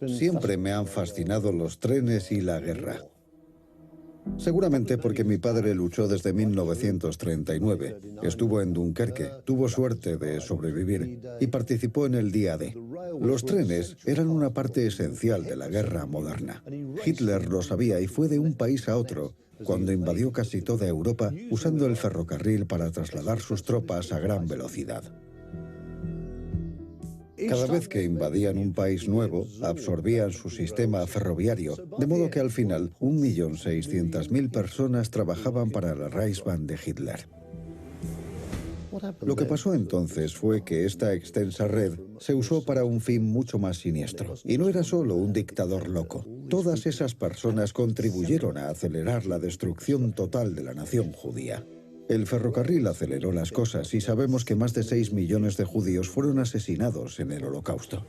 Siempre me han fascinado los trenes y la guerra. Seguramente porque mi padre luchó desde 1939, estuvo en Dunkerque, tuvo suerte de sobrevivir y participó en el Día D. Los trenes eran una parte esencial de la guerra moderna. Hitler lo sabía y fue de un país a otro cuando invadió casi toda Europa usando el ferrocarril para trasladar sus tropas a gran velocidad. Cada vez que invadían un país nuevo, absorbían su sistema ferroviario, de modo que al final 1.600.000 personas trabajaban para la Reichsbahn de Hitler. Lo que pasó entonces fue que esta extensa red se usó para un fin mucho más siniestro. Y no era solo un dictador loco. Todas esas personas contribuyeron a acelerar la destrucción total de la nación judía. El ferrocarril aceleró las cosas y sabemos que más de 6 millones de judíos fueron asesinados en el Holocausto.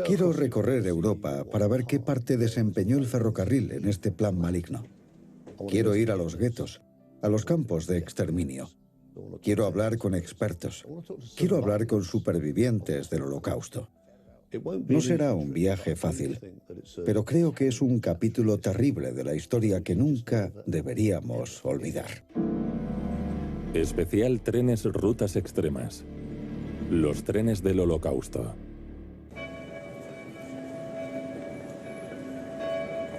Quiero recorrer Europa para ver qué parte desempeñó el ferrocarril en este plan maligno. Quiero ir a los guetos, a los campos de exterminio. Quiero hablar con expertos. Quiero hablar con supervivientes del Holocausto. No será un viaje fácil, pero creo que es un capítulo terrible de la historia que nunca deberíamos olvidar. Especial Trenes Rutas Extremas. Los trenes del Holocausto.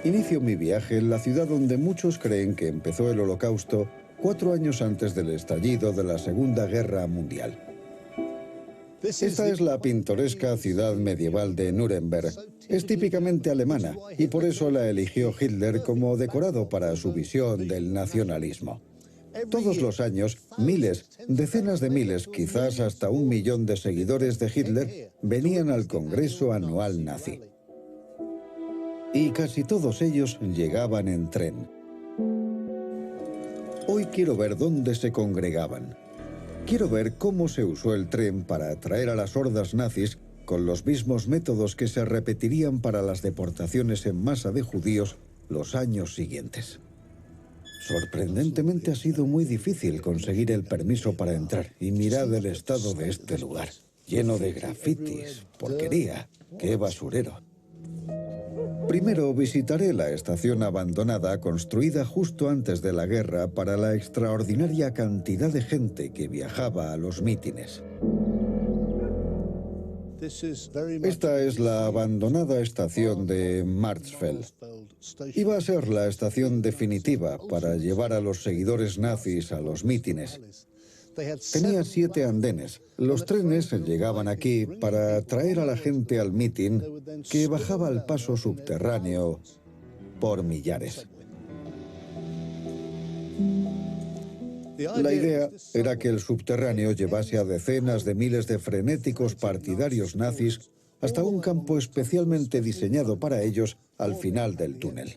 Inicio mi viaje en la ciudad donde muchos creen que empezó el Holocausto 4 años antes del estallido de la Segunda Guerra Mundial. Esta es la pintoresca ciudad medieval de Nuremberg. Es típicamente alemana y por eso la eligió Hitler como decorado para su visión del nacionalismo. Todos los años, miles, decenas de miles, quizás hasta 1 millón de seguidores de Hitler venían al Congreso Anual Nazi. Y casi todos ellos llegaban en tren. Hoy quiero ver dónde se congregaban. Quiero ver cómo se usó el tren para atraer a las hordas nazis con los mismos métodos que se repetirían para las deportaciones en masa de judíos los años siguientes. Sorprendentemente ha sido muy difícil conseguir el permiso para entrar y mirad el estado de este lugar. Lleno de grafitis, porquería, qué basurero. Primero visitaré la estación abandonada construida justo antes de la guerra para la extraordinaria cantidad de gente que viajaba a los mítines. Esta es la abandonada estación de Marsfeld. Iba a ser la estación definitiva para llevar a los seguidores nazis a los mítines. Tenía 7 andenes. Los trenes llegaban aquí para traer a la gente al mitin que bajaba al paso subterráneo por millares. La idea era que el subterráneo llevase a decenas de miles de frenéticos partidarios nazis hasta un campo especialmente diseñado para ellos al final del túnel.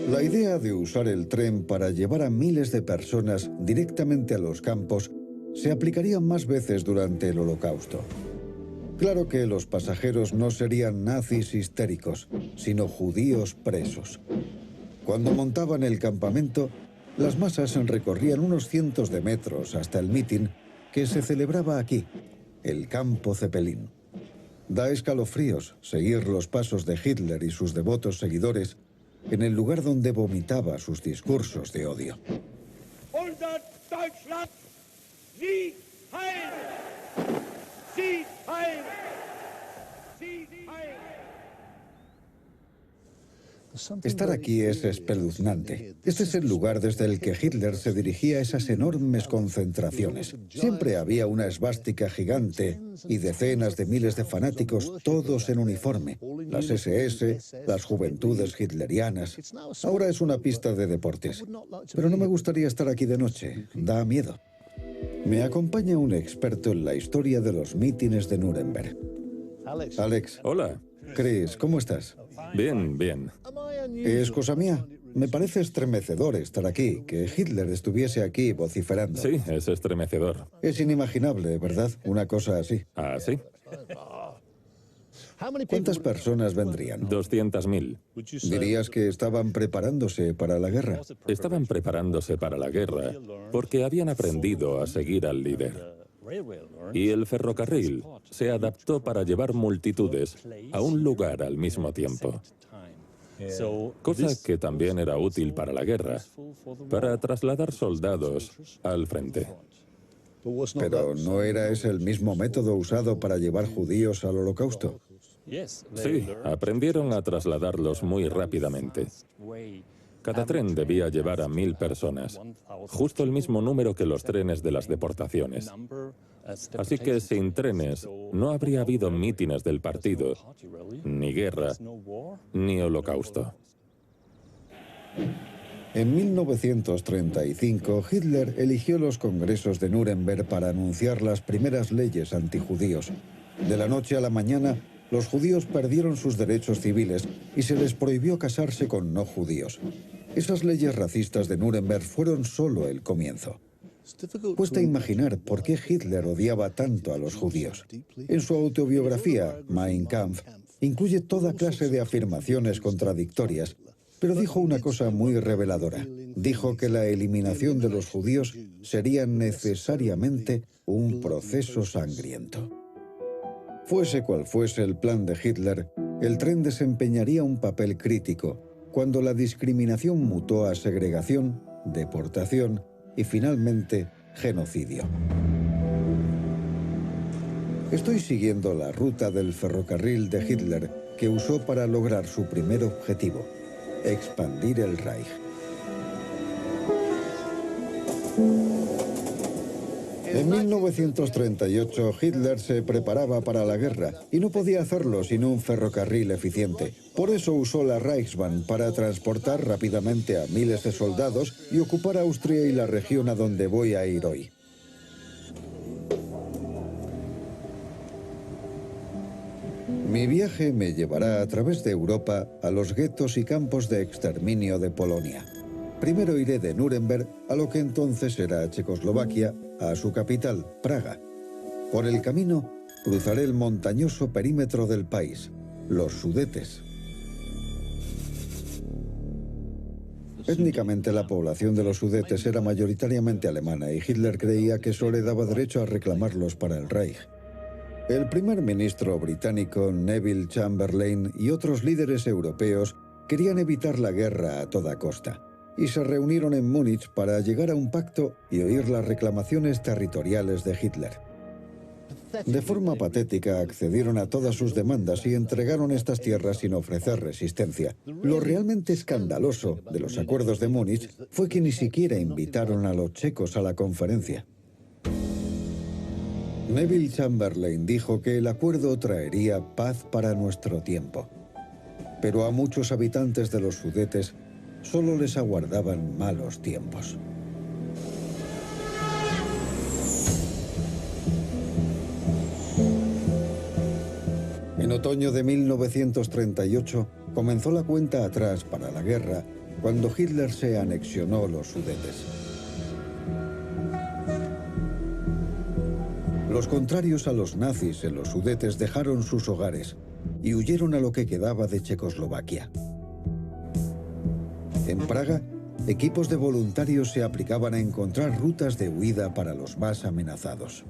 La idea de usar el tren para llevar a miles de personas directamente a los campos se aplicaría más veces durante el Holocausto. Claro que los pasajeros no serían nazis histéricos, sino judíos presos. Cuando montaban el campamento, las masas recorrían unos cientos de metros hasta el mitin que se celebraba aquí, el Campo Zeppelin. Da escalofríos seguir los pasos de Hitler y sus devotos seguidores en el lugar donde vomitaba sus discursos de odio. Unser Deutschland, Sieg heil! Sieg heil! Sieg heil! Estar aquí es espeluznante. Este es el lugar desde el que Hitler se dirigía a esas enormes concentraciones. Siempre había una esvástica gigante y decenas de miles de fanáticos, todos en uniforme. Las SS, las juventudes hitlerianas. Ahora es una pista de deportes. Pero no me gustaría estar aquí de noche. Da miedo. Me acompaña un experto en la historia de los mítines de Nuremberg. Alex. Hola. Chris, ¿cómo estás? Bien, bien. ¿Es cosa mía? Me parece estremecedor estar aquí, que Hitler estuviese aquí vociferando. Sí, es estremecedor. Es inimaginable, ¿verdad? Una cosa así. ¿Ah, sí? ¿Cuántas personas vendrían? 200.000. ¿Dirías que estaban preparándose para la guerra? Estaban preparándose para la guerra porque habían aprendido a seguir al líder. y el ferrocarril se adaptó para llevar multitudes a un lugar al mismo tiempo. Cosa que también era útil para la guerra, para trasladar soldados al frente. Pero ¿no era ese el mismo método usado para llevar judíos al Holocausto? Sí, aprendieron a trasladarlos muy rápidamente. Cada tren debía llevar a 1000 personas, justo el mismo número que los trenes de las deportaciones. Así que sin trenes no habría habido mítines del partido, ni guerra, ni holocausto. En 1935, Hitler eligió los congresos de Nuremberg para anunciar las primeras leyes antijudíos. De la noche a la mañana, los judíos perdieron sus derechos civiles y se les prohibió casarse con no judíos. Esas leyes racistas de Nuremberg fueron solo el comienzo. Cuesta imaginar por qué Hitler odiaba tanto a los judíos. En su autobiografía, Mein Kampf, incluye toda clase de afirmaciones contradictorias, pero dijo una cosa muy reveladora. Dijo que la eliminación de los judíos sería necesariamente un proceso sangriento. Fuese cual fuese el plan de Hitler, el tren desempeñaría un papel crítico cuando la discriminación mutó a segregación, deportación y finalmente genocidio. Estoy siguiendo la ruta del ferrocarril de Hitler que usó para lograr su primer objetivo: expandir el Reich. En 1938, Hitler se preparaba para la guerra y no podía hacerlo sin un ferrocarril eficiente. Por eso usó la Reichsbahn para transportar rápidamente a miles de soldados y ocupar Austria y la región a donde voy a ir hoy. Mi viaje me llevará a través de Europa a los guetos y campos de exterminio de Polonia. Primero iré de Nuremberg a lo que entonces era Checoslovaquia, a su capital, Praga. Por el camino, cruzaré el montañoso perímetro del país, los Sudetes. Étnicamente, la población de los Sudetes era mayoritariamente alemana y Hitler creía que eso le daba derecho a reclamarlos para el Reich. El primer ministro británico Neville Chamberlain y otros líderes europeos querían evitar la guerra a toda costa y se reunieron en Múnich para llegar a un pacto y oír las reclamaciones territoriales de Hitler. De forma patética accedieron a todas sus demandas y entregaron estas tierras sin ofrecer resistencia. Lo realmente escandaloso de los acuerdos de Múnich fue que ni siquiera invitaron a los checos a la conferencia. Neville Chamberlain dijo que el acuerdo traería paz para nuestro tiempo. Pero a muchos habitantes de los Sudetes solo les aguardaban malos tiempos. En otoño de 1938 comenzó la cuenta atrás para la guerra cuando Hitler se anexionó los Sudetes. Los contrarios a los nazis en los Sudetes dejaron sus hogares y huyeron a lo que quedaba de Checoslovaquia. En Praga, equipos de voluntarios se aplicaban a encontrar rutas de huida para los más amenazados.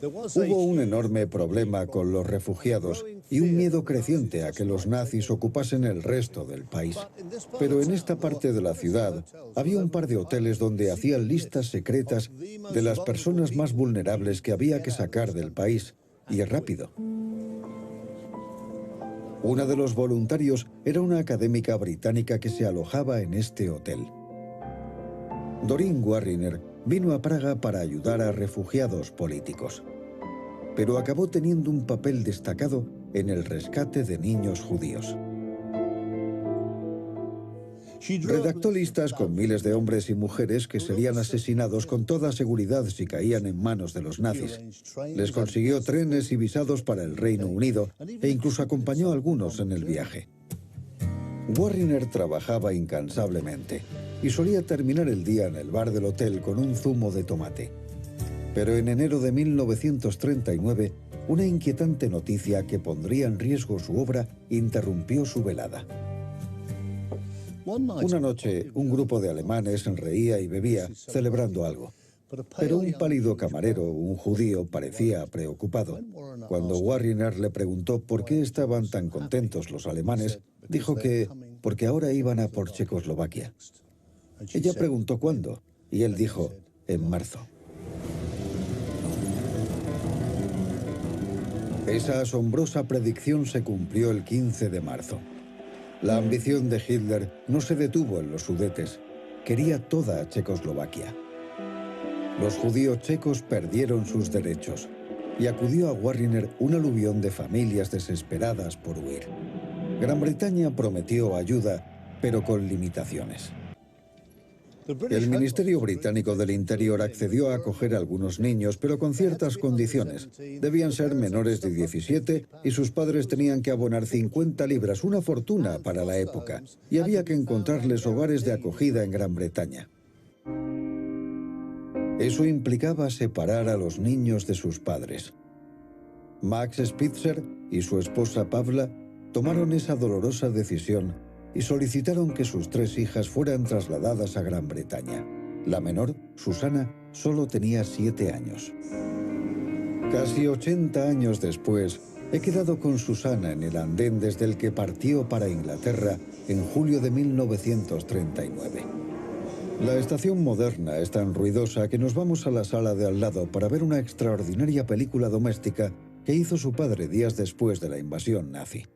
Hubo un enorme problema con los refugiados y un miedo creciente a que los nazis ocupasen el resto del país. Pero en esta parte de la ciudad había un par de hoteles donde hacían listas secretas de las personas más vulnerables que había que sacar del país, y rápido. Una de los voluntarios era una académica británica que se alojaba en este hotel. Doreen Warriner vino a Praga para ayudar a refugiados políticos, pero acabó teniendo un papel destacado en el rescate de niños judíos. Redactó listas con miles de hombres y mujeres que serían asesinados con toda seguridad si caían en manos de los nazis. Les consiguió trenes y visados para el Reino Unido e incluso acompañó a algunos en el viaje. Warriner trabajaba incansablemente y solía terminar el día en el bar del hotel con un zumo de tomate. Pero en enero de 1939, una inquietante noticia que pondría en riesgo su obra interrumpió su velada. Una noche, un grupo de alemanes reía y bebía, celebrando algo. Pero un pálido camarero, un judío, parecía preocupado. Cuando Warriner le preguntó por qué estaban tan contentos los alemanes, dijo que porque ahora iban a por Checoslovaquia. Ella preguntó cuándo, y él dijo, en marzo. Esa asombrosa predicción se cumplió el 15 de marzo. La ambición de Hitler no se detuvo en los Sudetes. Quería toda Checoslovaquia. Los judíos checos perdieron sus derechos y acudió a Warriner un aluvión de familias desesperadas por huir. Gran Bretaña prometió ayuda, pero con limitaciones. El Ministerio Británico del Interior accedió a acoger a algunos niños, pero con ciertas condiciones. Debían ser menores de 17 y sus padres tenían que abonar 50 libras, una fortuna para la época, y había que encontrarles hogares de acogida en Gran Bretaña. Eso implicaba separar a los niños de sus padres. Max Spitzer y su esposa Pavla tomaron esa dolorosa decisión y solicitaron que sus 3 hijas fueran trasladadas a Gran Bretaña. La menor, Susana, solo tenía 7 años. Casi 80 años después, he quedado con Susana en el andén desde el que partió para Inglaterra en julio de 1939. La estación moderna es tan ruidosa que nos vamos a la sala de al lado para ver una extraordinaria película doméstica que hizo su padre días después de la invasión nazi.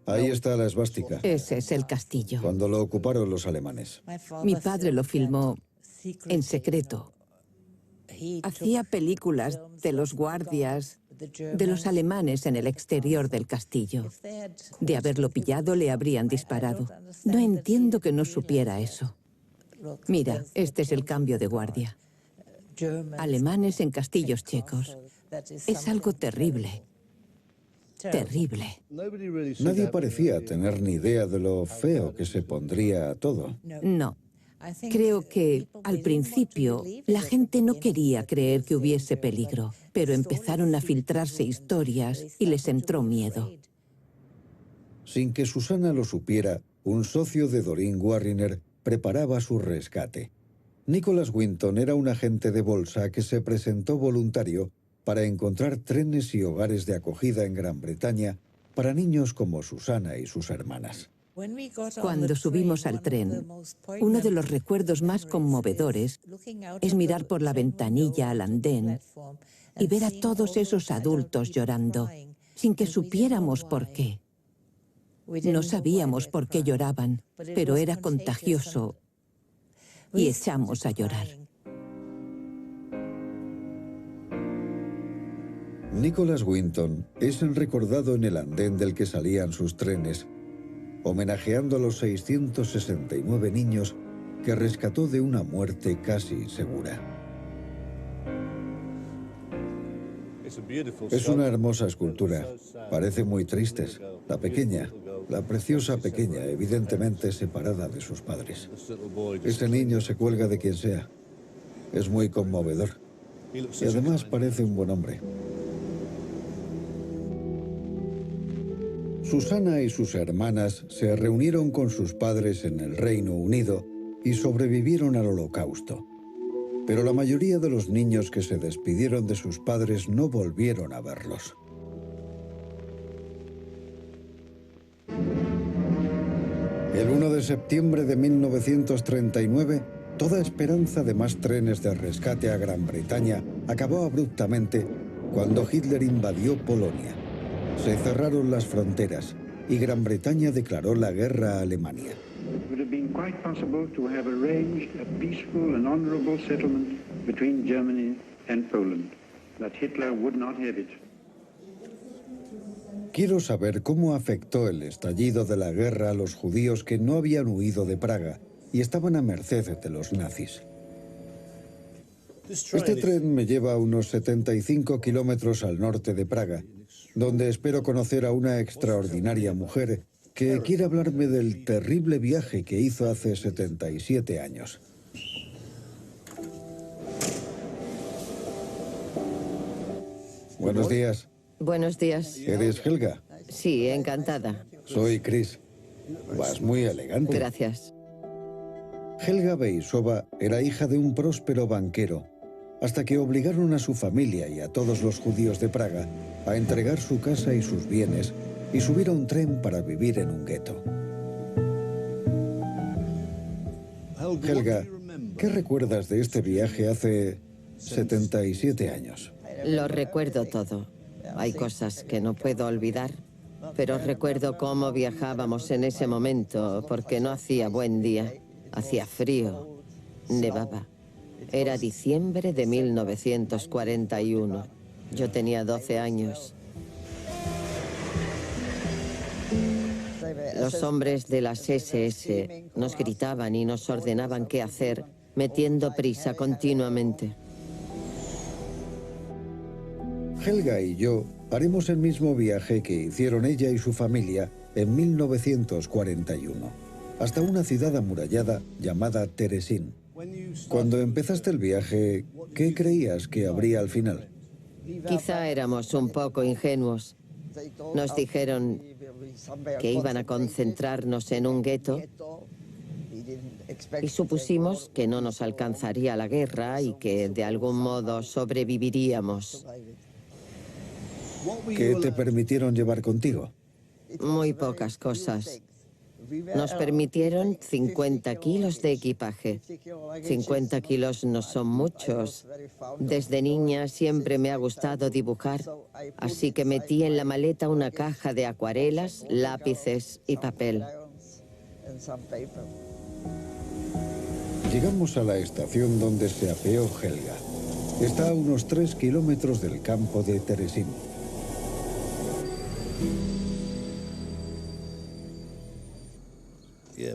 Ahí está la esvástica. Ese es el castillo. Cuando lo ocuparon los alemanes. Mi padre lo filmó en secreto. Hacía películas de los guardias, de los alemanes en el exterior del castillo. De haberlo pillado, le habrían disparado. No entiendo que no supiera eso. Mira, este es el cambio de guardia. Alemanes en castillos checos. Es algo terrible. Terrible. Nadie parecía tener ni idea de lo feo que se pondría todo. No. Creo que, al principio, la gente no quería creer que hubiese peligro, pero empezaron a filtrarse historias y les entró miedo. Sin que Susana lo supiera, un socio de Doreen Warriner preparaba su rescate. Nicholas Winton era un agente de bolsa que se presentó voluntario para encontrar trenes y hogares de acogida en Gran Bretaña para niños como Susana y sus hermanas. Cuando subimos al tren, uno de los recuerdos más conmovedores es mirar por la ventanilla al andén y ver a todos esos adultos llorando, sin que supiéramos por qué. No sabíamos por qué lloraban, pero era contagioso y echamos a llorar. Nicholas Winton es el recordado en el andén del que salían sus trenes, homenajeando a los 669 niños que rescató de una muerte casi segura. Es una hermosa escultura. Parece muy tristes. La pequeña, la preciosa pequeña, evidentemente separada de sus padres. Ese niño se cuelga de quien sea. Es muy conmovedor. Y además parece un buen hombre. Susana y sus hermanas se reunieron con sus padres en el Reino Unido y sobrevivieron al Holocausto. Pero la mayoría de los niños que se despidieron de sus padres no volvieron a verlos. El 1 de septiembre de 1939, toda esperanza de más trenes de rescate a Gran Bretaña acabó abruptamente cuando Hitler invadió Polonia. Se cerraron las fronteras y Gran Bretaña declaró la guerra a Alemania. Quiero saber cómo afectó el estallido de la guerra a los judíos que no habían huido de Praga y estaban a merced de los nazis. Este tren me lleva a unos 75 kilómetros al norte de Praga, donde espero conocer a una extraordinaria mujer que quiere hablarme del terrible viaje que hizo hace 77 años. Buenos días. Buenos días. ¿Eres Helga? Sí, encantada. Soy Chris. Vas muy elegante. Gracias. Helga Beisova era hija de un próspero banquero hasta que obligaron a su familia y a todos los judíos de Praga a entregar su casa y sus bienes y subir a un tren para vivir en un gueto. Helga, ¿qué recuerdas de este viaje hace 77 años? Lo recuerdo todo. Hay cosas que no puedo olvidar, pero recuerdo cómo viajábamos en ese momento porque no hacía buen día. Hacía frío, nevaba. Era diciembre de 1941. Yo tenía 12 años. Los hombres de las SS nos gritaban y nos ordenaban qué hacer, metiendo prisa continuamente. Helga y yo haremos el mismo viaje que hicieron ella y su familia en 1941, hasta una ciudad amurallada llamada Terezín. Cuando empezaste el viaje, ¿qué creías que habría al final? Quizá éramos un poco ingenuos. Nos dijeron que iban a concentrarnos en un gueto y supusimos que no nos alcanzaría la guerra y que de algún modo sobreviviríamos. ¿Qué te permitieron llevar contigo? Muy pocas cosas. Nos permitieron 50 kilos de equipaje. 50 kilos no son muchos. Desde niña siempre me ha gustado dibujar, así que metí en la maleta una caja de acuarelas, lápices y papel. Llegamos a la estación donde se apeó Helga. Está a unos 3 kilómetros del campo de Terezín.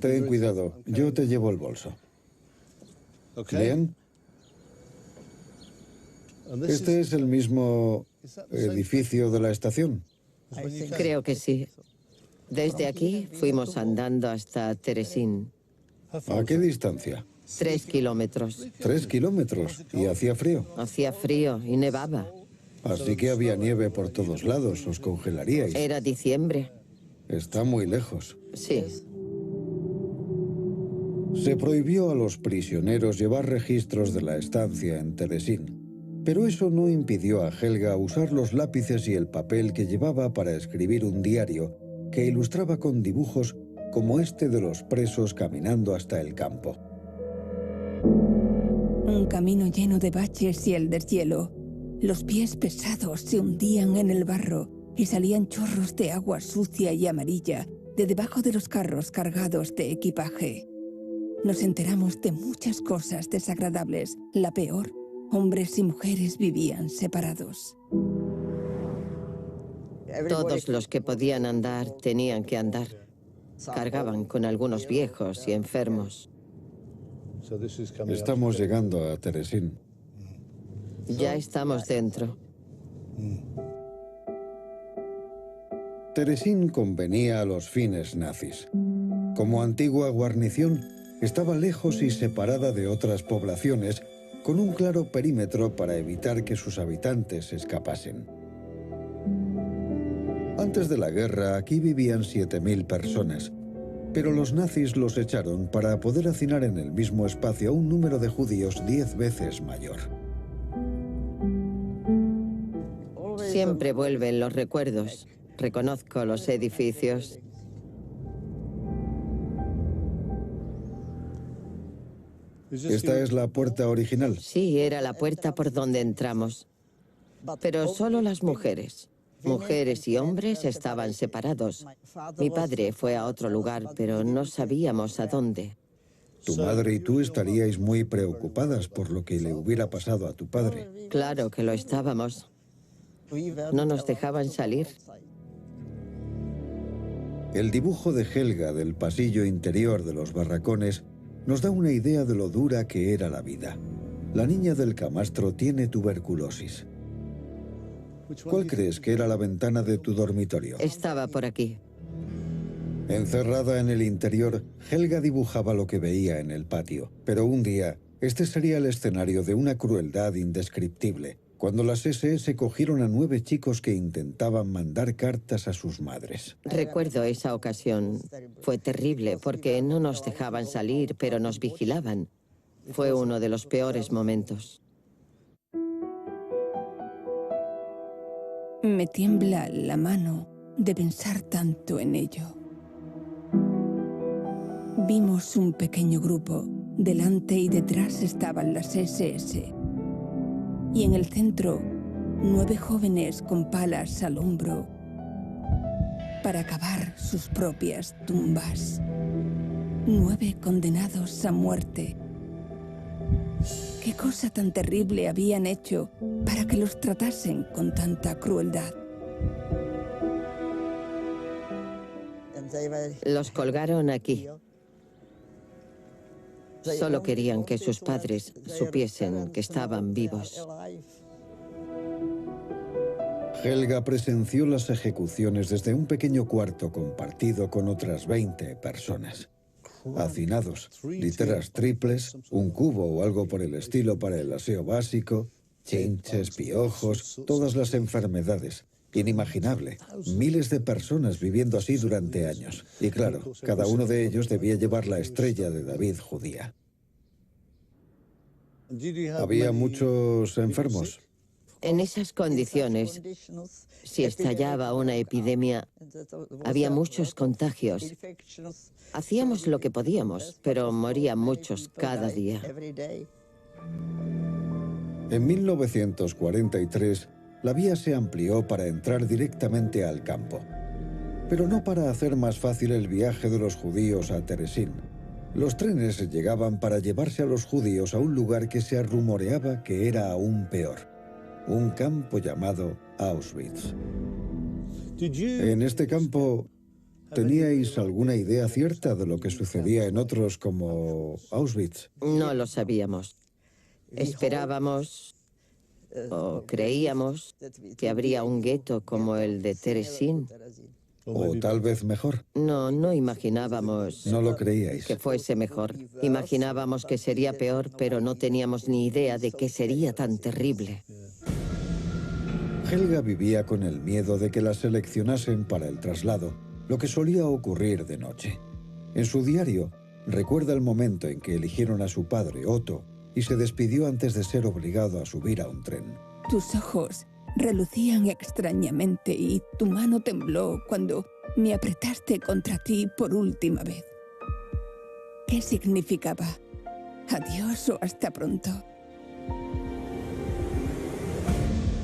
Ten cuidado, yo te llevo el bolso. ¿Bien? ¿Este es el mismo edificio de la estación? Creo que sí. Desde aquí fuimos andando hasta Terezín. ¿A qué distancia? 3 kilómetros. 3 kilómetros. ¿Y hacía frío? Hacía frío y nevaba. Así que había nieve por todos lados, os congelaríais. Era diciembre. Está muy lejos. Sí. Se prohibió a los prisioneros llevar registros de la estancia en Terezín, pero eso no impidió a Helga usar los lápices y el papel que llevaba para escribir un diario que ilustraba con dibujos como este de los presos caminando hasta el campo. Un camino lleno de baches y el deshielo. Los pies pesados se hundían en el barro y salían chorros de agua sucia y amarilla de debajo de los carros cargados de equipaje. Nos enteramos de muchas cosas desagradables. La peor, hombres y mujeres vivían separados. Todos los que podían andar tenían que andar. Cargaban con algunos viejos y enfermos. Estamos llegando a Terezín. Ya estamos dentro. Terezín convenía a los fines nazis. Como antigua guarnición, estaba lejos y separada de otras poblaciones, con un claro perímetro para evitar que sus habitantes escapasen. Antes de la guerra, aquí vivían 7.000 personas, pero los nazis los echaron para poder hacinar en el mismo espacio a un número de judíos 10 veces mayor. Siempre vuelven los recuerdos. Reconozco los edificios. ¿Esta es la puerta original? Sí, era la puerta por donde entramos. Pero solo las mujeres. Mujeres y hombres estaban separados. Mi padre fue a otro lugar, pero no sabíamos a dónde. Tu madre y tú estaríais muy preocupadas por lo que le hubiera pasado a tu padre. Claro que lo estábamos. No nos dejaban salir. El dibujo de Helga del pasillo interior de los barracones nos da una idea de lo dura que era la vida. La niña del camastro tiene tuberculosis. ¿Cuál crees que era la ventana de tu dormitorio? Estaba por aquí. Encerrada en el interior, Helga dibujaba lo que veía en el patio. Pero un día, este sería el escenario de una crueldad indescriptible, cuando las SS cogieron a 9 chicos que intentaban mandar cartas a sus madres. Recuerdo esa ocasión. Fue terrible porque no nos dejaban salir, pero nos vigilaban. Fue uno de los peores momentos. Me tiembla la mano de pensar tanto en ello. Vimos un pequeño grupo. Delante y detrás estaban las SS. Y en el centro, 9 jóvenes con palas al hombro para cavar sus propias tumbas. 9 condenados a muerte. ¿Qué cosa tan terrible habían hecho para que los tratasen con tanta crueldad? Los colgaron aquí. Solo querían que sus padres supiesen que estaban vivos. Helga presenció las ejecuciones desde un pequeño cuarto compartido con otras 20 personas. Hacinados, literas triples, un cubo o algo por el estilo para el aseo básico, chinches, piojos, todas las enfermedades. Inimaginable. Miles de personas viviendo así durante años. Y claro, cada uno de ellos debía llevar la estrella de David judía. ¿Había muchos enfermos? En esas condiciones, si estallaba una epidemia, había muchos contagios. Hacíamos lo que podíamos, pero morían muchos cada día. En 1943, la vía se amplió para entrar directamente al campo. Pero no para hacer más fácil el viaje de los judíos a Terezín. Los trenes llegaban para llevarse a los judíos a un lugar que se rumoreaba que era aún peor. Un campo llamado Auschwitz. En este campo, ¿teníais alguna idea cierta de lo que sucedía en otros como Auschwitz? No lo sabíamos. Esperábamos o creíamos que habría un gueto como el de Terezín. O tal vez mejor. No imaginábamos. No lo creíais. Que fuese mejor. Imaginábamos que sería peor, pero no teníamos ni idea de que sería tan terrible. Helga vivía con el miedo de que la seleccionasen para el traslado, lo que solía ocurrir de noche. En su diario, recuerda el momento en que eligieron a su padre, Otto, y se despidió antes de ser obligado a subir a un tren. Tus ojos relucían extrañamente y tu mano tembló cuando me apretaste contra ti por última vez. ¿Qué significaba? ¿Adiós o hasta pronto?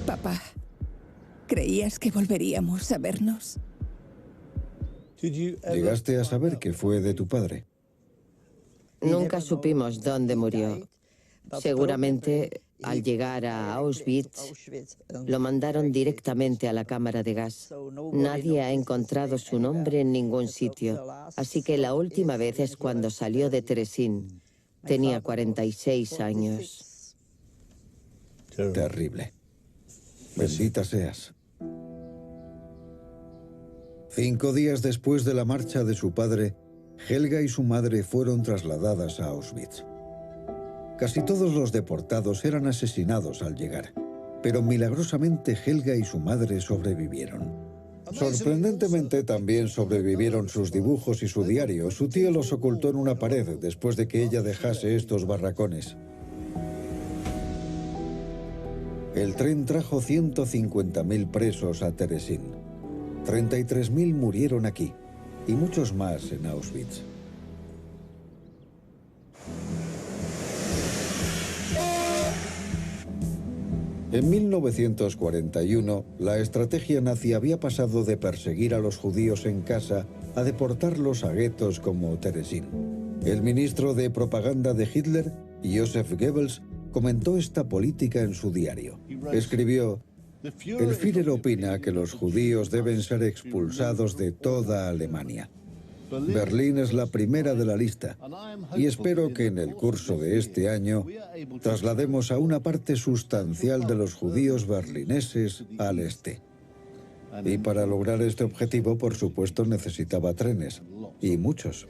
Papá, ¿creías que volveríamos a vernos? ¿Llegaste a saber que fue de tu padre? Nunca supimos dónde murió. Seguramente, al llegar a Auschwitz, lo mandaron directamente a la cámara de gas. Nadie ha encontrado su nombre en ningún sitio, así que la última vez es cuando salió de Terezín. Tenía 46 años. Terrible. Bendita seas. 5 días después de la marcha de su padre, Helga y su madre fueron trasladadas a Auschwitz. Casi todos los deportados eran asesinados al llegar, pero milagrosamente Helga y su madre sobrevivieron. Sorprendentemente también sobrevivieron sus dibujos y su diario. Su tío los ocultó en una pared después de que ella dejase estos barracones. El tren trajo 150.000 presos a Terezín. 33.000 murieron aquí y muchos más en Auschwitz. En 1941, la estrategia nazi había pasado de perseguir a los judíos en casa a deportarlos a guetos como Terezín. El ministro de propaganda de Hitler, Joseph Goebbels, comentó esta política en su diario. Escribió: "El Führer opina que los judíos deben ser expulsados de toda Alemania. Berlín es la primera de la lista y espero que en el curso de este año traslademos a una parte sustancial de los judíos berlineses al este". Y para lograr este objetivo, por supuesto, necesitaba trenes, y muchos.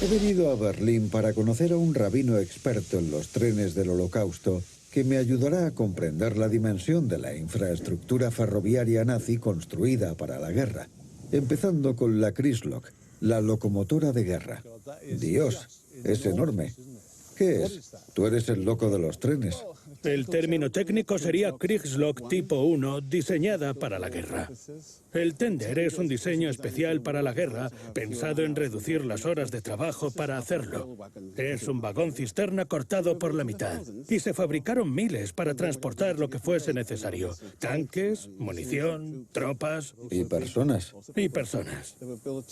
He venido a Berlín para conocer a un rabino experto en los trenes del Holocausto que me ayudará a comprender la dimensión de la infraestructura ferroviaria nazi construida para la guerra, empezando con la Kriegslok, la locomotora de guerra. Dios, es enorme. ¿Qué es? Tú eres el loco de los trenes. El término técnico sería Kriegslok tipo 1, diseñada para la guerra. El tender es un diseño especial para la guerra, pensado en reducir las horas de trabajo para hacerlo. Es un vagón cisterna cortado por la mitad, y se fabricaron miles para transportar lo que fuese necesario. Tanques, munición, tropas... Y personas. Y personas.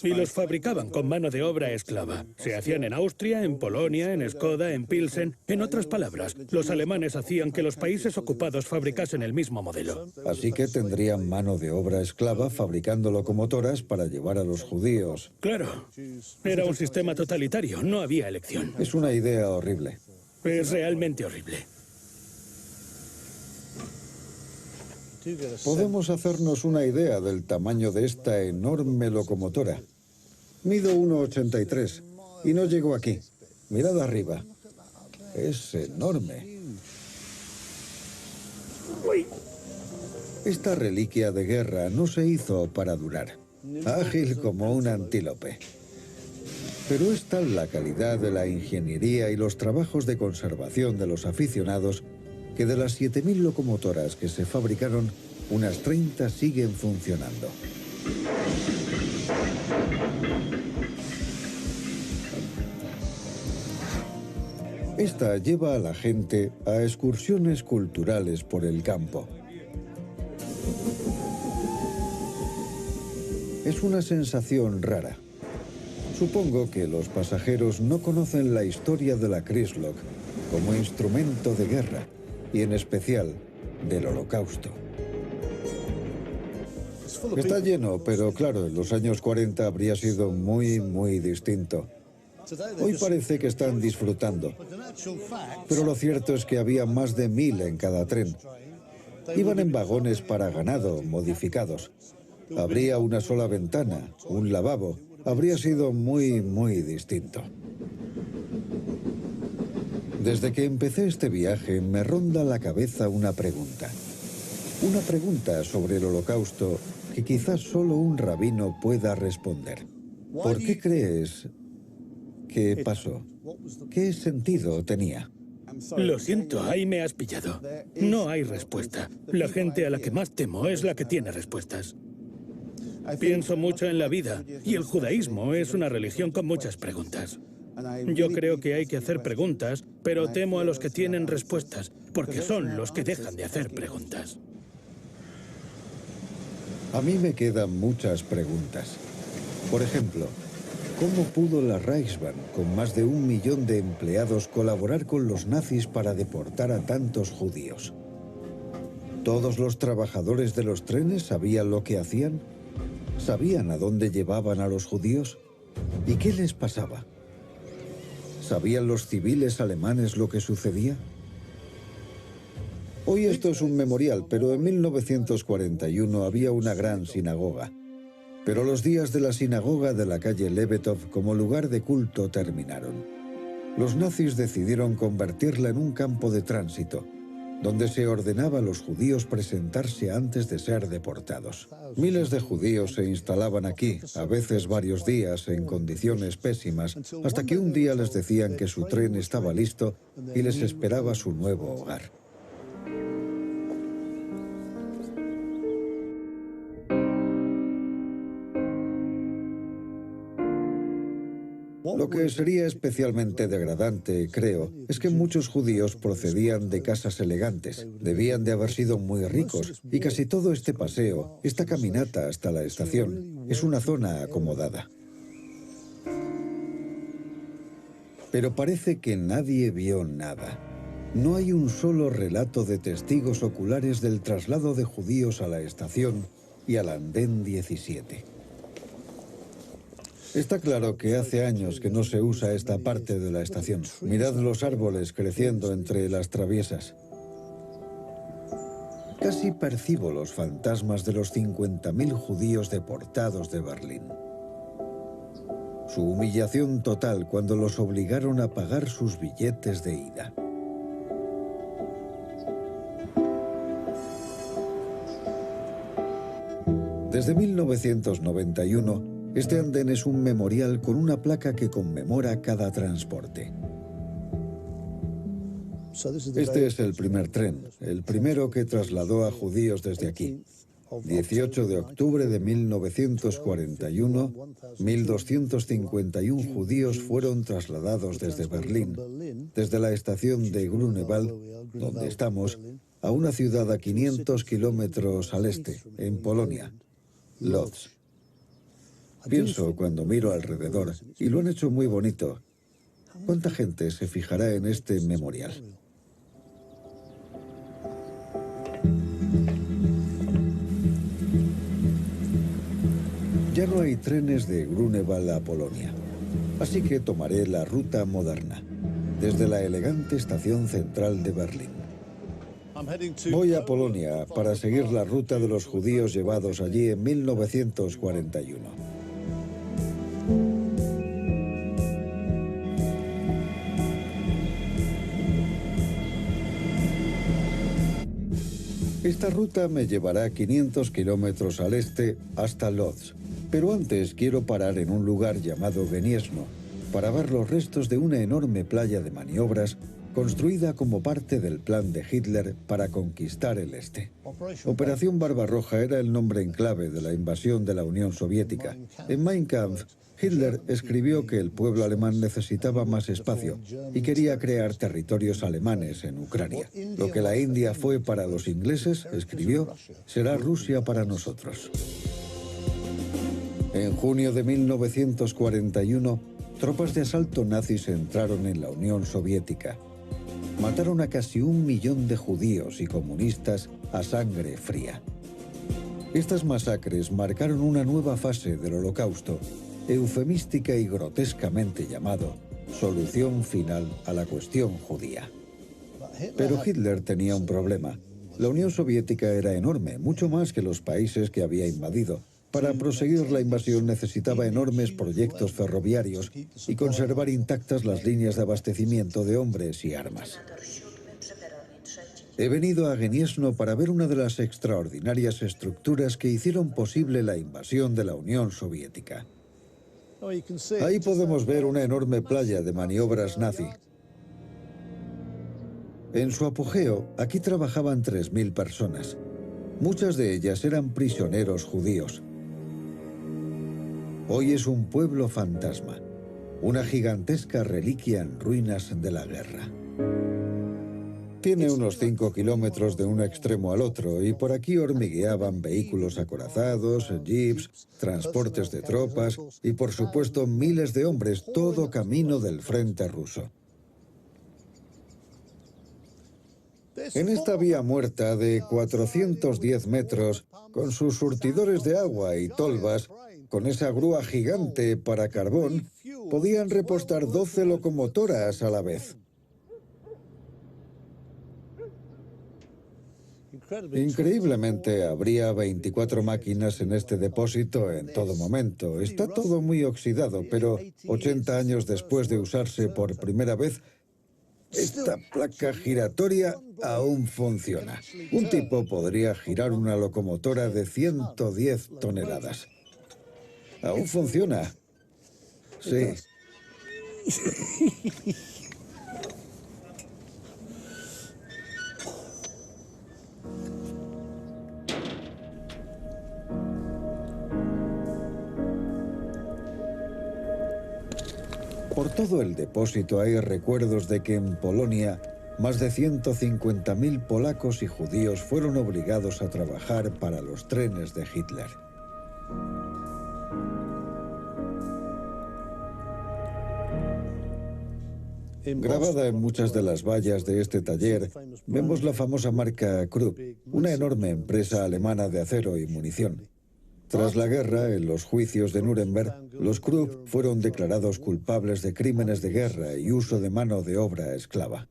Y los fabricaban con mano de obra esclava. Se hacían en Austria, en Polonia, en Skoda, en Pilsen. En otras palabras, los alemanes hacían que los países ocupados fabricasen el mismo modelo. Así que tendrían mano de obra esclava fabricando locomotoras para llevar a los judíos. Claro. Era un sistema totalitario, no había elección. Es una idea horrible. Es realmente horrible. Podemos hacernos una idea del tamaño de esta enorme locomotora. Mido 1,83 y no llego aquí. Mirad arriba. Es enorme. Esta reliquia de guerra no se hizo para durar. Ágil como un antílope. Pero es tal la calidad de la ingeniería y los trabajos de conservación de los aficionados que de las 7.000 locomotoras que se fabricaron, unas 30 siguen funcionando. Esta lleva a la gente a excursiones culturales por el campo. Es una sensación rara. Supongo que los pasajeros no conocen la historia de la Kriegslok como instrumento de guerra, y en especial del Holocausto. Está lleno, pero claro, en los años 40 habría sido muy distinto. Hoy parece que están disfrutando, pero lo cierto es que había más de 1000 en cada tren. Iban en vagones para ganado, modificados. Habría una sola ventana, un lavabo. Habría sido muy distinto. Desde que empecé este viaje me ronda la cabeza una pregunta. Una pregunta sobre el Holocausto que quizás solo un rabino pueda responder. ¿Por qué crees que pasó? ¿Qué sentido tenía? Lo siento, ahí me has pillado. No hay respuesta. La gente a la que más temo es la que tiene respuestas. Pienso mucho en la vida, y el judaísmo es una religión con muchas preguntas. Yo creo que hay que hacer preguntas, pero temo a los que tienen respuestas, porque son los que dejan de hacer preguntas. A mí me quedan muchas preguntas. Por ejemplo, ¿cómo pudo la Reichsbahn, con más de 1 millón de empleados, colaborar con los nazis para deportar a tantos judíos? ¿Todos los trabajadores de los trenes sabían lo que hacían? ¿Sabían a dónde llevaban a los judíos? ¿Y qué les pasaba? ¿Sabían los civiles alemanes lo que sucedía? Hoy esto es un memorial, pero en 1941 había una gran sinagoga. Pero los días de la sinagoga de la calle Levetov como lugar de culto terminaron. Los nazis decidieron convertirla en un campo de tránsito, donde se ordenaba a los judíos presentarse antes de ser deportados. Miles de judíos se instalaban aquí, a veces varios días, en condiciones pésimas, hasta que un día les decían que su tren estaba listo y les esperaba su nuevo hogar. Lo que sería especialmente degradante, creo, es que muchos judíos procedían de casas elegantes, debían de haber sido muy ricos, y casi todo este paseo, esta caminata hasta la estación, es una zona acomodada. Pero parece que nadie vio nada. No hay un solo relato de testigos oculares del traslado de judíos a la estación y al andén 17. Está claro que hace años que no se usa esta parte de la estación. Mirad los árboles creciendo entre las traviesas. Casi percibo los fantasmas de los 50.000 judíos deportados de Berlín. Su humillación total cuando los obligaron a pagar sus billetes de ida. Desde 1991, este andén es un memorial con una placa que conmemora cada transporte. Este es el primer tren, el primero que trasladó a judíos desde aquí. 18 de octubre de 1941, 1.251 judíos fueron trasladados desde Berlín, desde la estación de Grunewald, donde estamos, a una ciudad a 500 kilómetros al este, en Polonia, Lodz. Pienso cuando miro alrededor, y lo han hecho muy bonito, ¿cuánta gente se fijará en este memorial? Ya no hay trenes de Grunewald a Polonia, así que tomaré la ruta moderna, desde la elegante estación central de Berlín. Voy a Polonia para seguir la ruta de los judíos llevados allí en 1941. Esta ruta me llevará 500 kilómetros al este hasta Lodz. Pero antes quiero parar en un lugar llamado Gniezno para ver los restos de una enorme playa de maniobras construida como parte del plan de Hitler para conquistar el este. Operación Barbarroja era el nombre en clave de la invasión de la Unión Soviética. En Mein Kampf, Hitler escribió que el pueblo alemán necesitaba más espacio y quería crear territorios alemanes en Ucrania. Lo que la India fue para los ingleses, escribió, será Rusia para nosotros. En junio de 1941, tropas de asalto nazis entraron en la Unión Soviética. Mataron a casi 1 millón de judíos y comunistas a sangre fría. Estas masacres marcaron una nueva fase del Holocausto, eufemística y grotescamente llamado solución final a la cuestión judía. Pero Hitler tenía un problema. La Unión Soviética era enorme, mucho más que los países que había invadido. Para proseguir la invasión necesitaba enormes proyectos ferroviarios y conservar intactas las líneas de abastecimiento de hombres y armas. He venido a Gniezno para ver una de las extraordinarias estructuras que hicieron posible la invasión de la Unión Soviética. Ahí podemos ver una enorme playa de maniobras nazi. En su apogeo, aquí trabajaban 3.000 personas. Muchas de ellas eran prisioneros judíos. Hoy es un pueblo fantasma, una gigantesca reliquia en ruinas de la guerra. Tiene unos 5 kilómetros de un extremo al otro y por aquí hormigueaban vehículos acorazados, jeeps, transportes de tropas y por supuesto miles de hombres, todo camino del frente ruso. En esta vía muerta de 410 metros, con sus surtidores de agua y tolvas, con esa grúa gigante para carbón, podían repostar 12 locomotoras a la vez. Increíblemente, habría 24 máquinas en este depósito en todo momento. Está todo muy oxidado, pero 80 años después de usarse por primera vez, esta placa giratoria aún funciona. Un tipo podría girar una locomotora de 110 toneladas. Aún funciona. Sí. Por todo el depósito hay recuerdos de que en Polonia más de 150.000 polacos y judíos fueron obligados a trabajar para los trenes de Hitler. Grabada en muchas de las vallas de este taller, vemos la famosa marca Krupp, una enorme empresa alemana de acero y munición. Tras la guerra, en los juicios de Nuremberg, los Krupp fueron declarados culpables de crímenes de guerra y uso de mano de obra esclava.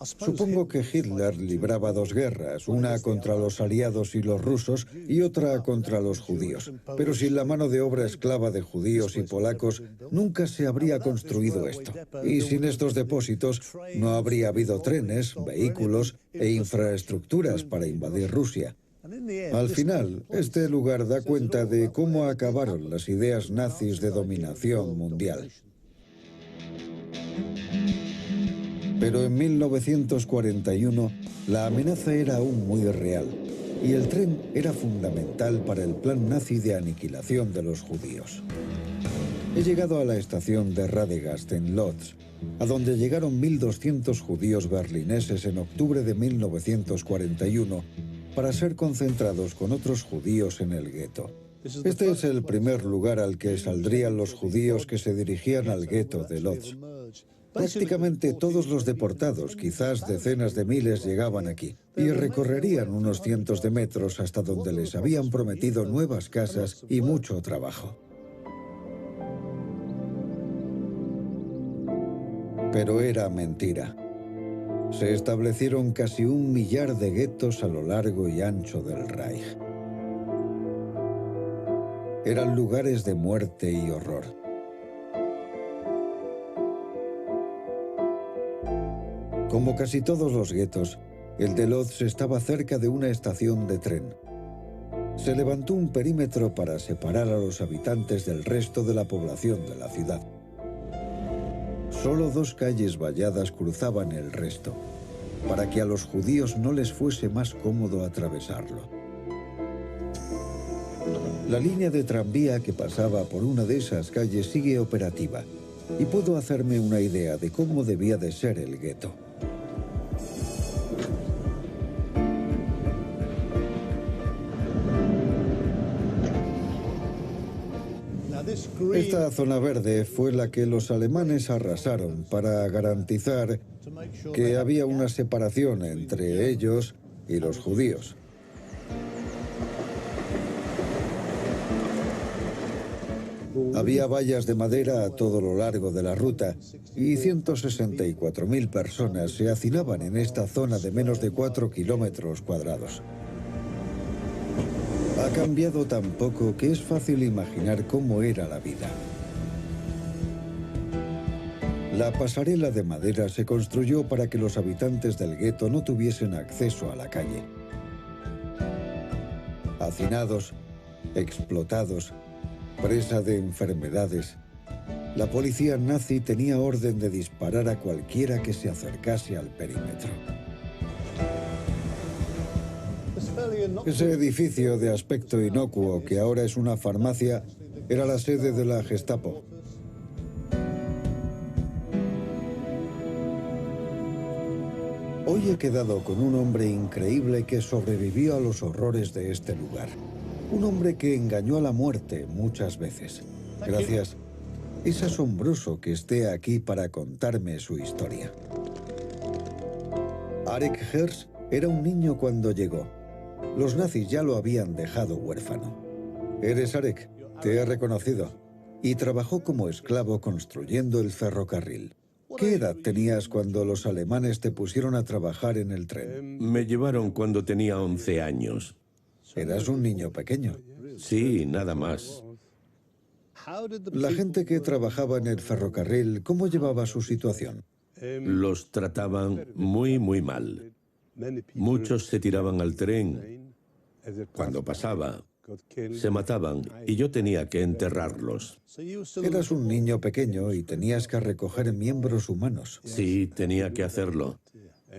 Supongo que Hitler libraba 2 guerras, una contra los aliados y los rusos y otra contra los judíos. Pero sin la mano de obra esclava de judíos y polacos, nunca se habría construido esto. Y sin estos depósitos, no habría habido trenes, vehículos e infraestructuras para invadir Rusia. Al final, este lugar da cuenta de cómo acabaron las ideas nazis de dominación mundial. Pero en 1941 la amenaza era aún muy real y el tren era fundamental para el plan nazi de aniquilación de los judíos. He llegado a la estación de Radegast en Lodz, a donde llegaron 1.200 judíos berlineses en octubre de 1941 para ser concentrados con otros judíos en el gueto. Este es el primer lugar al que saldrían los judíos que se dirigían al gueto de Lodz. Prácticamente todos los deportados, quizás decenas de miles, llegaban aquí y recorrerían unos cientos de metros hasta donde les habían prometido nuevas casas y mucho trabajo. Pero era mentira. Se establecieron casi 1 millar de guetos a lo largo y ancho del Reich. Eran lugares de muerte y horror. Como casi todos los guetos, el de Lodz estaba cerca de una estación de tren. Se levantó un perímetro para separar a los habitantes del resto de la población de la ciudad. Solo 2 calles valladas cruzaban el resto, para que a los judíos no les fuese más cómodo atravesarlo. La línea de tranvía que pasaba por una de esas calles sigue operativa, y puedo hacerme una idea de cómo debía de ser el gueto. Esta zona verde fue la que los alemanes arrasaron para garantizar que había una separación entre ellos y los judíos. Había vallas de madera a todo lo largo de la ruta y 164.000 personas se hacinaban en esta zona de menos de 4 kilómetros cuadrados. Ha cambiado tan poco que es fácil imaginar cómo era la vida. La pasarela de madera se construyó para que los habitantes del gueto no tuviesen acceso a la calle. Hacinados, explotados, presa de enfermedades, la policía nazi tenía orden de disparar a cualquiera que se acercase al perímetro. Ese edificio de aspecto inocuo, que ahora es una farmacia, era la sede de la Gestapo. Hoy he quedado con un hombre increíble que sobrevivió a los horrores de este lugar. Un hombre que engañó a la muerte muchas veces. Gracias. Es asombroso que esté aquí para contarme su historia. Arek Herz era un niño cuando llegó. Los nazis ya lo habían dejado huérfano. Eres Arek, te he reconocido. Y trabajó como esclavo construyendo el ferrocarril. ¿Qué edad tenías cuando los alemanes te pusieron a trabajar en el tren? Me llevaron cuando tenía 11 años. Eras un niño pequeño. Sí, nada más. La gente que trabajaba en el ferrocarril, ¿cómo llevaba su situación? Los trataban muy, muy mal. Muchos se tiraban al tren. Cuando pasaba, se mataban y yo tenía que enterrarlos. Eras un niño pequeño y tenías que recoger miembros humanos. Sí, tenía que hacerlo.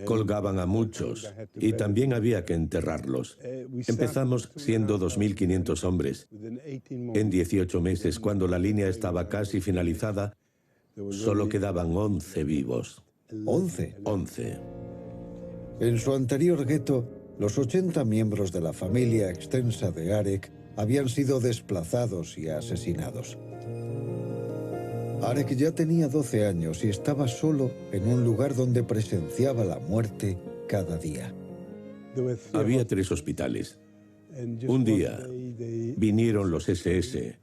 Colgaban a muchos y también había que enterrarlos. Empezamos siendo 2.500 hombres. En 18 meses, cuando la línea estaba casi finalizada, solo quedaban 11 vivos. ¿11? 11. En su anterior gueto, los 80 miembros de la familia extensa de Arek habían sido desplazados y asesinados. Arek ya tenía 12 años y estaba solo en un lugar donde presenciaba la muerte cada día. Había 3 hospitales. Un día vinieron los SS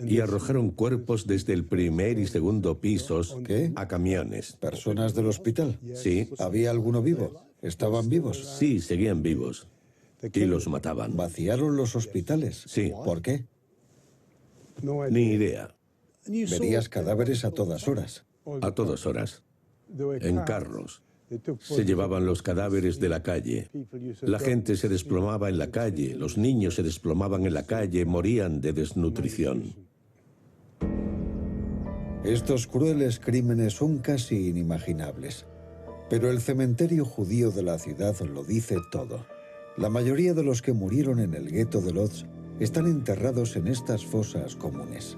y arrojaron cuerpos desde el primer y segundo pisos a camiones. ¿Personas del hospital? Sí. ¿Había alguno vivo? ¿Estaban vivos? Sí, seguían vivos. Y los mataban. ¿Vaciaron los hospitales? Sí. ¿Por qué? Ni idea. Verías cadáveres a todas horas. A todas horas. En carros. Se llevaban los cadáveres de la calle. La gente se desplomaba en la calle, los niños se desplomaban en la calle, morían de desnutrición. Estos crueles crímenes son casi inimaginables. Pero el cementerio judío de la ciudad lo dice todo. La mayoría de los que murieron en el gueto de Lodz están enterrados en estas fosas comunes.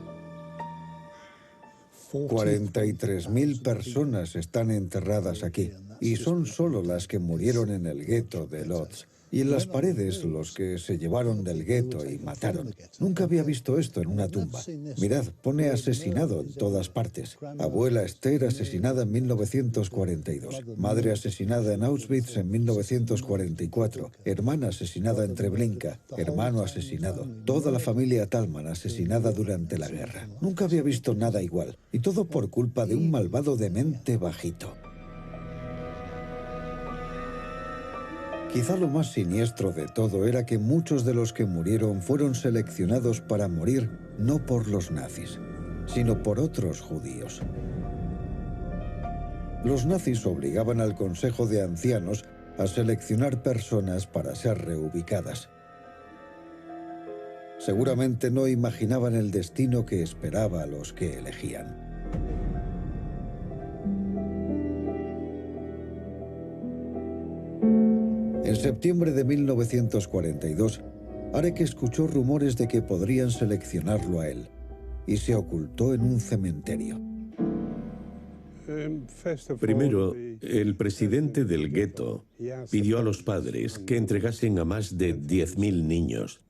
43.000 personas están enterradas aquí, y son solo las que murieron en el gueto de Lodz. Y en las paredes, los que se llevaron del gueto y mataron. Nunca había visto esto en una tumba. Mirad, pone asesinado en todas partes. Abuela Esther asesinada en 1942. Madre asesinada en Auschwitz en 1944. Hermana asesinada en Treblinka. Hermano asesinado. Toda la familia Talman asesinada durante la guerra. Nunca había visto nada igual. Y todo por culpa de un malvado demente bajito. Quizá lo más siniestro de todo era que muchos de los que murieron fueron seleccionados para morir no por los nazis, sino por otros judíos. Los nazis obligaban al Consejo de Ancianos a seleccionar personas para ser reubicadas. Seguramente no imaginaban el destino que esperaba a los que elegían. En septiembre de 1942, Arek escuchó rumores de que podrían seleccionarlo a él y se ocultó en un cementerio. Primero, el presidente del gueto pidió a los padres que entregasen a más de 10.000 niños.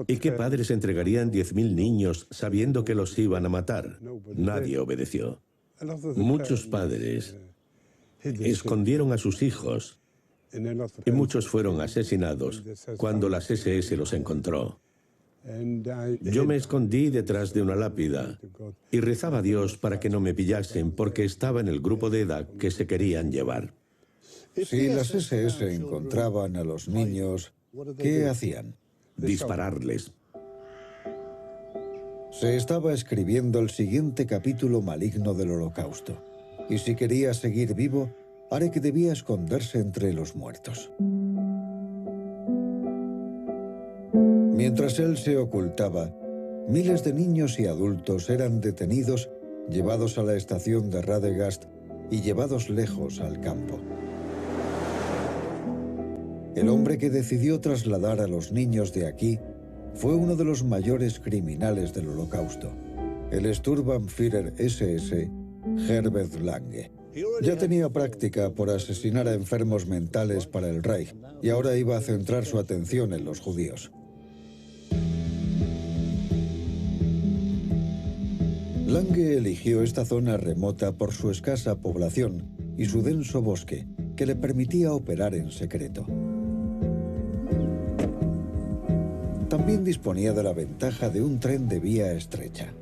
¿Y qué padres entregarían 10.000 niños sabiendo que los iban a matar? Nadie obedeció. Muchos padres escondieron a sus hijos y muchos fueron asesinados cuando las SS los encontró. Yo me escondí detrás de una lápida y rezaba a Dios para que no me pillasen porque estaba en el grupo de edad que se querían llevar. Si las SS encontraban a los niños, ¿qué hacían? Dispararles. Se estaba escribiendo el siguiente capítulo maligno del Holocausto. Y si quería seguir vivo, Arek debía esconderse entre los muertos. Mientras él se ocultaba, miles de niños y adultos eran detenidos, llevados a la estación de Radegast y llevados lejos al campo. El hombre que decidió trasladar a los niños de aquí fue uno de los mayores criminales del Holocausto, el Sturmbannführer SS, Herbert Lange. Ya tenía práctica por asesinar a enfermos mentales para el Reich y ahora iba a centrar su atención en los judíos. Lange eligió esta zona remota por su escasa población y su denso bosque, que le permitía operar en secreto. También disponía de la ventaja de un tren de vía estrecha.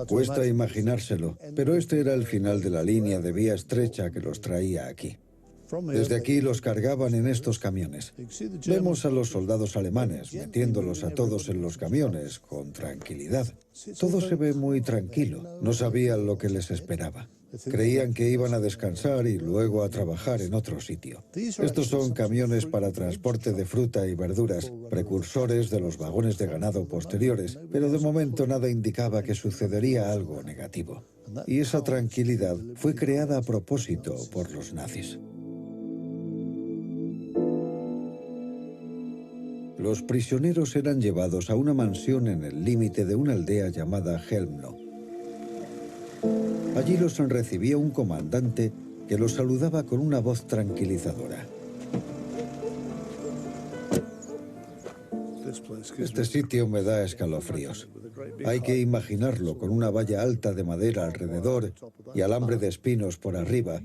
Cuesta imaginárselo, pero este era el final de la línea de vía estrecha que los traía aquí. Desde aquí los cargaban en estos camiones. Vemos a los soldados alemanes metiéndolos a todos en los camiones con tranquilidad. Todo se ve muy tranquilo. No sabían lo que les esperaba. Creían que iban a descansar y luego a trabajar en otro sitio. Estos son camiones para transporte de fruta y verduras, precursores de los vagones de ganado posteriores, pero de momento nada indicaba que sucedería algo negativo. Y esa tranquilidad fue creada a propósito por los nazis. Los prisioneros eran llevados a una mansión en el límite de una aldea llamada Helmno. Allí los recibía un comandante que los saludaba con una voz tranquilizadora. Este sitio me da escalofríos. Hay que imaginarlo con una valla alta de madera alrededor y alambre de espinos por arriba,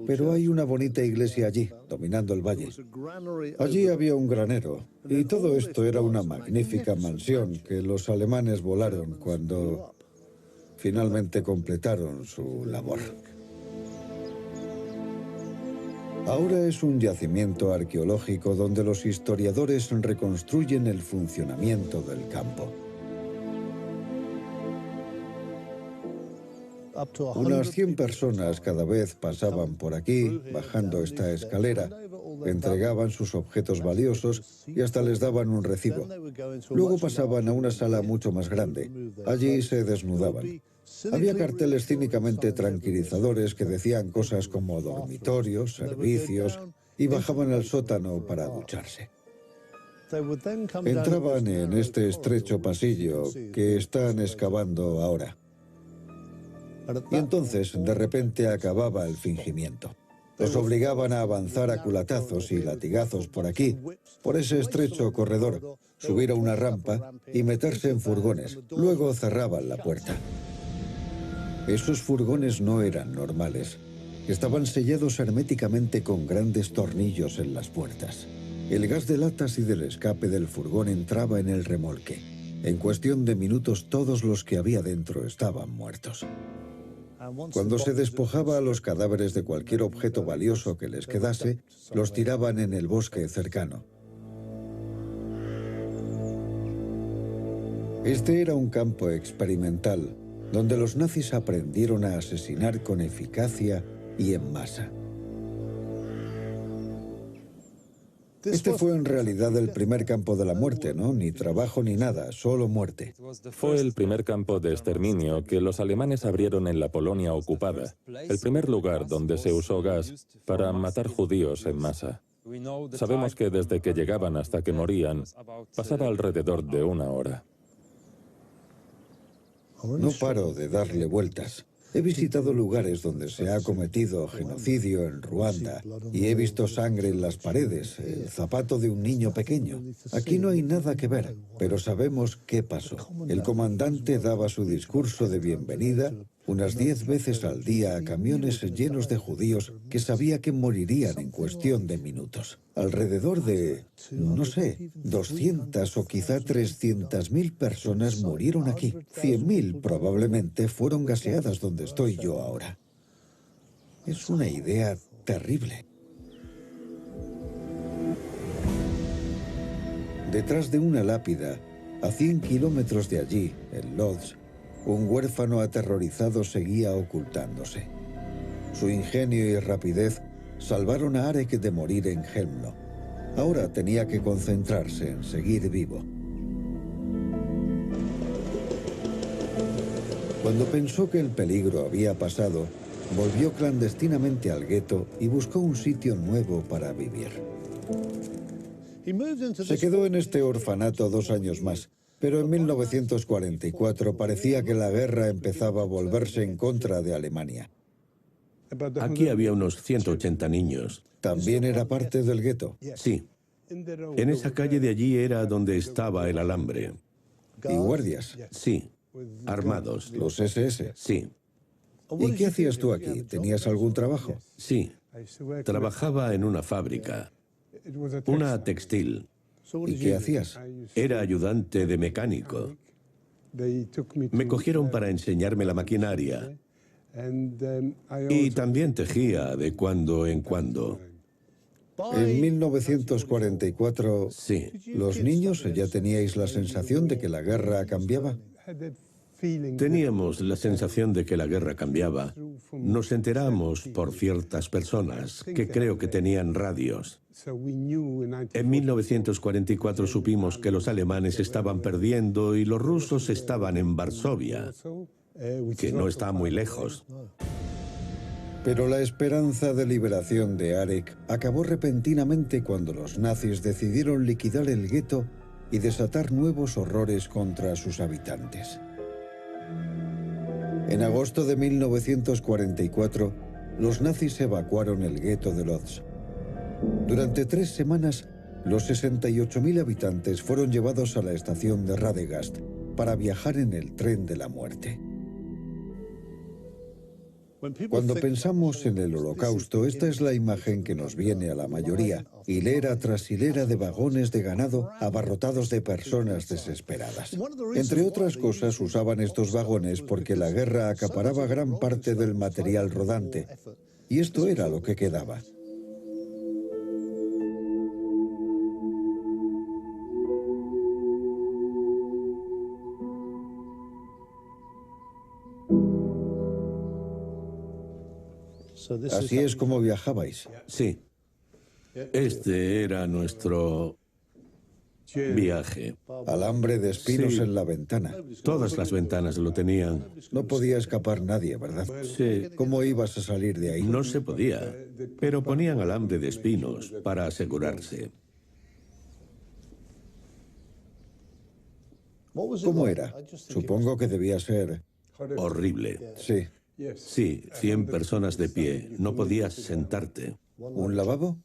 pero hay una bonita iglesia allí, dominando el valle. Allí había un granero, y todo esto era una magnífica mansión que los alemanes volaron cuando finalmente completaron su labor. Ahora es un yacimiento arqueológico donde los historiadores reconstruyen el funcionamiento del campo. Unas 100 personas cada vez pasaban por aquí, bajando esta escalera, entregaban sus objetos valiosos y hasta les daban un recibo. Luego pasaban a una sala mucho más grande. Allí se desnudaban. Había carteles cínicamente tranquilizadores que decían cosas como dormitorios, servicios, y bajaban al sótano para ducharse. Entraban en este estrecho pasillo que están excavando ahora. Y entonces, de repente, acababa el fingimiento. Los obligaban a avanzar a culatazos y latigazos por aquí, por ese estrecho corredor, subir a una rampa y meterse en furgones. Luego cerraban la puerta. Esos furgones no eran normales. Estaban sellados herméticamente con grandes tornillos en las puertas. El gas de latas y del escape del furgón entraba en el remolque. En cuestión de minutos, todos los que había dentro estaban muertos. Cuando se despojaba a los cadáveres de cualquier objeto valioso que les quedase, los tiraban en el bosque cercano. Este era un campo experimental, donde los nazis aprendieron a asesinar con eficacia y en masa. Este fue en realidad el primer campo de la muerte, ¿no? Ni trabajo ni nada, solo muerte. Fue el primer campo de exterminio que los alemanes abrieron en la Polonia ocupada, el primer lugar donde se usó gas para matar judíos en masa. Sabemos que desde que llegaban hasta que morían, pasaba alrededor de 1 hora. No paro de darle vueltas. He visitado lugares donde se ha cometido genocidio en Ruanda y he visto sangre en las paredes, el zapato de un niño pequeño. Aquí no hay nada que ver, pero sabemos qué pasó. El comandante daba su discurso de bienvenida unas 10 veces al día a camiones llenos de judíos que sabía que morirían en cuestión de minutos. Alrededor de, no sé, 200 o quizá 300.000 personas murieron aquí. 100.000 probablemente fueron gaseadas donde estoy yo ahora. Es una idea terrible. Detrás de una lápida, a 100 kilómetros de allí, en Lodz, un huérfano aterrorizado seguía ocultándose. Su ingenio y rapidez salvaron a Arek de morir en Helmlo. Ahora tenía que concentrarse en seguir vivo. Cuando pensó que el peligro había pasado, volvió clandestinamente al gueto y buscó un sitio nuevo para vivir. Se quedó en este orfanato 2 años más. Pero en 1944 parecía que la guerra empezaba a volverse en contra de Alemania. Aquí había unos 180 niños. ¿También era parte del gueto? Sí. En esa calle de allí era donde estaba el alambre. ¿Y guardias? Sí. Armados. ¿Los SS? Sí. ¿Y qué hacías tú aquí? ¿Tenías algún trabajo? Sí. Trabajaba en una fábrica. Una textil. ¿Y qué hacías? Era ayudante de mecánico. Me cogieron para enseñarme la maquinaria. Y también tejía de cuando en cuando. En 1944, sí. ¿Los niños ya teníais la sensación de que la guerra cambiaba? Teníamos la sensación de que la guerra cambiaba. Nos enteramos por ciertas personas que creo que tenían radios. En 1944 supimos que los alemanes estaban perdiendo y los rusos estaban en Varsovia, que no está muy lejos. Pero la esperanza de liberación de Arek acabó repentinamente cuando los nazis decidieron liquidar el gueto y desatar nuevos horrores contra sus habitantes. En agosto de 1944, los nazis evacuaron el gueto de Lodz. Durante 3 semanas, los 68.000 habitantes fueron llevados a la estación de Radegast para viajar en el tren de la muerte. Cuando pensamos en el Holocausto, esta es la imagen que nos viene a la mayoría, hilera tras hilera de vagones de ganado abarrotados de personas desesperadas. Entre otras cosas, usaban estos vagones porque la guerra acaparaba gran parte del material rodante, y esto era lo que quedaba. Así es como viajabais. Sí. Este era nuestro Viaje. Alambre de espinos Sí. en la ventana. Todas las ventanas lo tenían. No podía escapar nadie, ¿verdad? Sí. ¿Cómo ibas a salir de ahí? No se podía, pero ponían alambre de espinos para asegurarse. ¿Cómo era? Supongo que debía ser... Horrible. Sí. Sí, 100 personas de pie. No podías sentarte. ¿Un lavabo?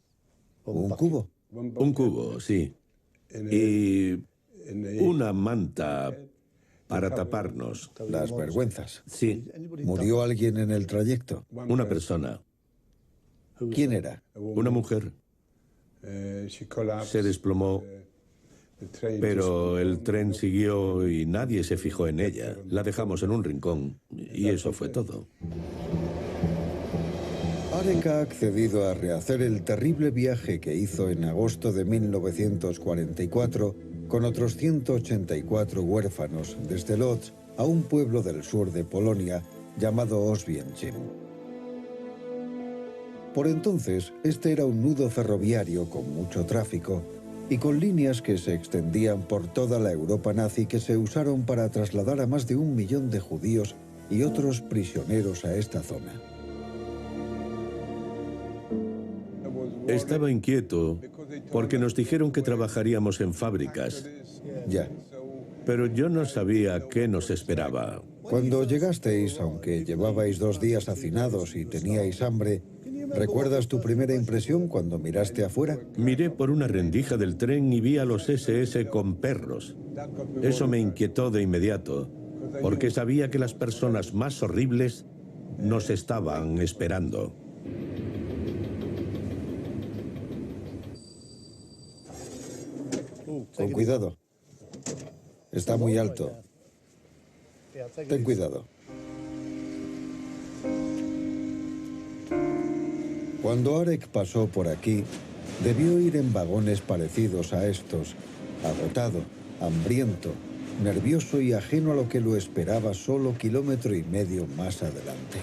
¿Un cubo? Un cubo, sí. Y una manta para taparnos. Las vergüenzas. Sí, ¿Murió alguien en el trayecto? una persona. ¿Quién era? Una mujer. Se desplomó, pero el tren siguió y nadie se fijó en ella. La dejamos en un rincón y eso fue todo. Arek ha accedido a rehacer el terrible viaje que hizo en agosto de 1944 con otros 184 huérfanos desde Lodz a un pueblo del sur de Polonia llamado Oswiecim. Por entonces, este era un nudo ferroviario con mucho tráfico y con líneas que se extendían por toda la Europa nazi que se usaron para trasladar a más de 1 millón de judíos y otros prisioneros a esta zona. Estaba inquieto porque nos dijeron que trabajaríamos en fábricas, Ya. pero yo no sabía qué nos esperaba. Cuando llegasteis, aunque llevabais 2 días hacinados y teníais hambre, ¿recuerdas tu primera impresión cuando miraste afuera? Miré por una rendija del tren y vi a los SS con perros. Eso me inquietó de inmediato, porque sabía que las personas más horribles nos estaban esperando. Con cuidado. Está muy alto. Ten cuidado. Cuando Arek pasó por aquí, debió ir en vagones parecidos a estos, agotado, hambriento, nervioso y ajeno a lo que lo esperaba solo 1,5 kilómetros más adelante.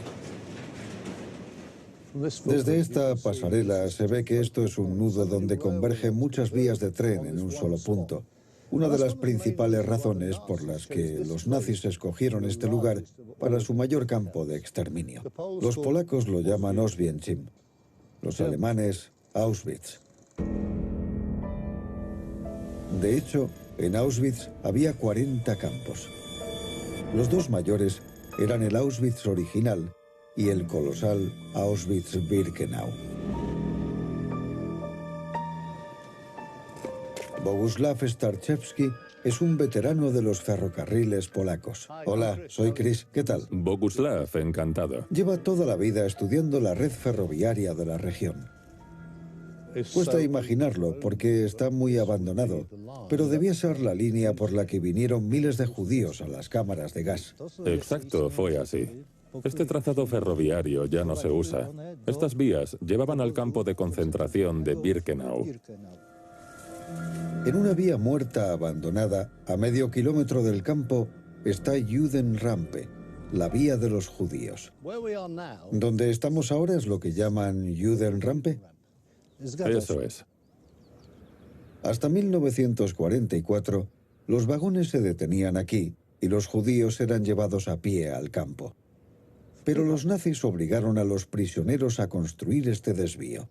Desde esta pasarela se ve que esto es un nudo donde convergen muchas vías de tren en un solo punto. Una de las principales razones por las que los nazis escogieron este lugar para su mayor campo de exterminio. Los polacos lo llaman Oswiecim, los alemanes Auschwitz. De hecho, en Auschwitz había 40 campos. Los 2 mayores eran el Auschwitz original y el colosal Auschwitz-Birkenau. Bogusław Starczewski es un veterano de los ferrocarriles polacos. Hola, soy Chris. ¿Qué tal? Bogusław, encantado. Lleva toda la vida estudiando la red ferroviaria de la región. Cuesta imaginarlo porque está muy abandonado, pero debía ser la línea por la que vinieron miles de judíos a las cámaras de gas. Exacto, fue así. Este trazado ferroviario ya no se usa. Estas vías llevaban al campo de concentración de Birkenau. En una vía muerta abandonada, a medio kilómetro del campo, está Judenrampe, la vía de los judíos. Donde estamos ahora es lo que llaman Judenrampe. Eso es. Hasta 1944, los vagones se detenían aquí y los judíos eran llevados a pie al campo. Pero los nazis obligaron a los prisioneros a construir este desvío.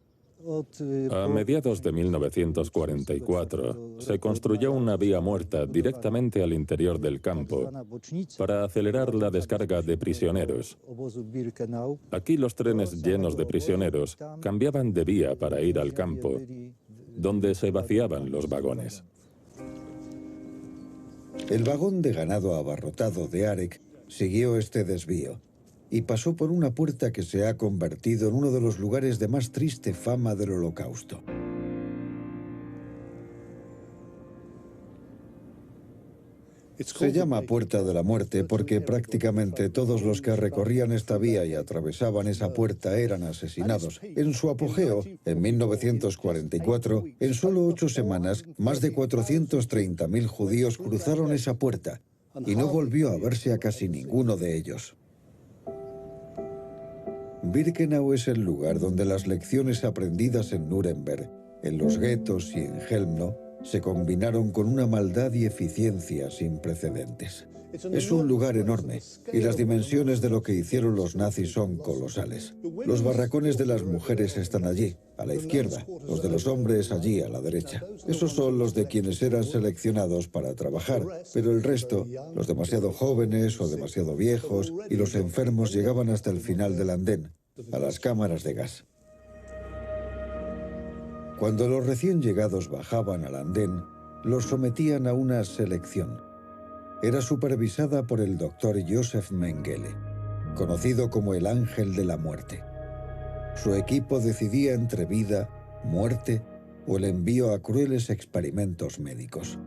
A mediados de 1944 se construyó una vía muerta directamente al interior del campo para acelerar la descarga de prisioneros. Aquí los trenes llenos de prisioneros cambiaban de vía para ir al campo, donde se vaciaban los vagones. El vagón de ganado abarrotado de Arek siguió este desvío y pasó por una puerta que se ha convertido en uno de los lugares de más triste fama del Holocausto. Se llama Puerta de la Muerte porque prácticamente todos los que recorrían esta vía y atravesaban esa puerta eran asesinados. En su apogeo, en 1944, en solo 8 semanas, más de 430.000 judíos cruzaron esa puerta y no volvió a verse a casi ninguno de ellos. Birkenau es el lugar donde las lecciones aprendidas en Nuremberg, en los guetos y en Chelmno se combinaron con una maldad y eficiencia sin precedentes. Es un lugar enorme y las dimensiones de lo que hicieron los nazis son colosales. Los barracones de las mujeres están allí, a la izquierda, los de los hombres allí a la derecha. Esos son los de quienes eran seleccionados para trabajar, pero el resto, los demasiado jóvenes o demasiado viejos y los enfermos llegaban hasta el final del andén, a las cámaras de gas. Cuando los recién llegados bajaban al andén, los sometían a una selección. Era supervisada por el doctor Josef Mengele, conocido como el Ángel de la Muerte. Su equipo decidía entre vida, muerte o el envío a crueles experimentos médicos.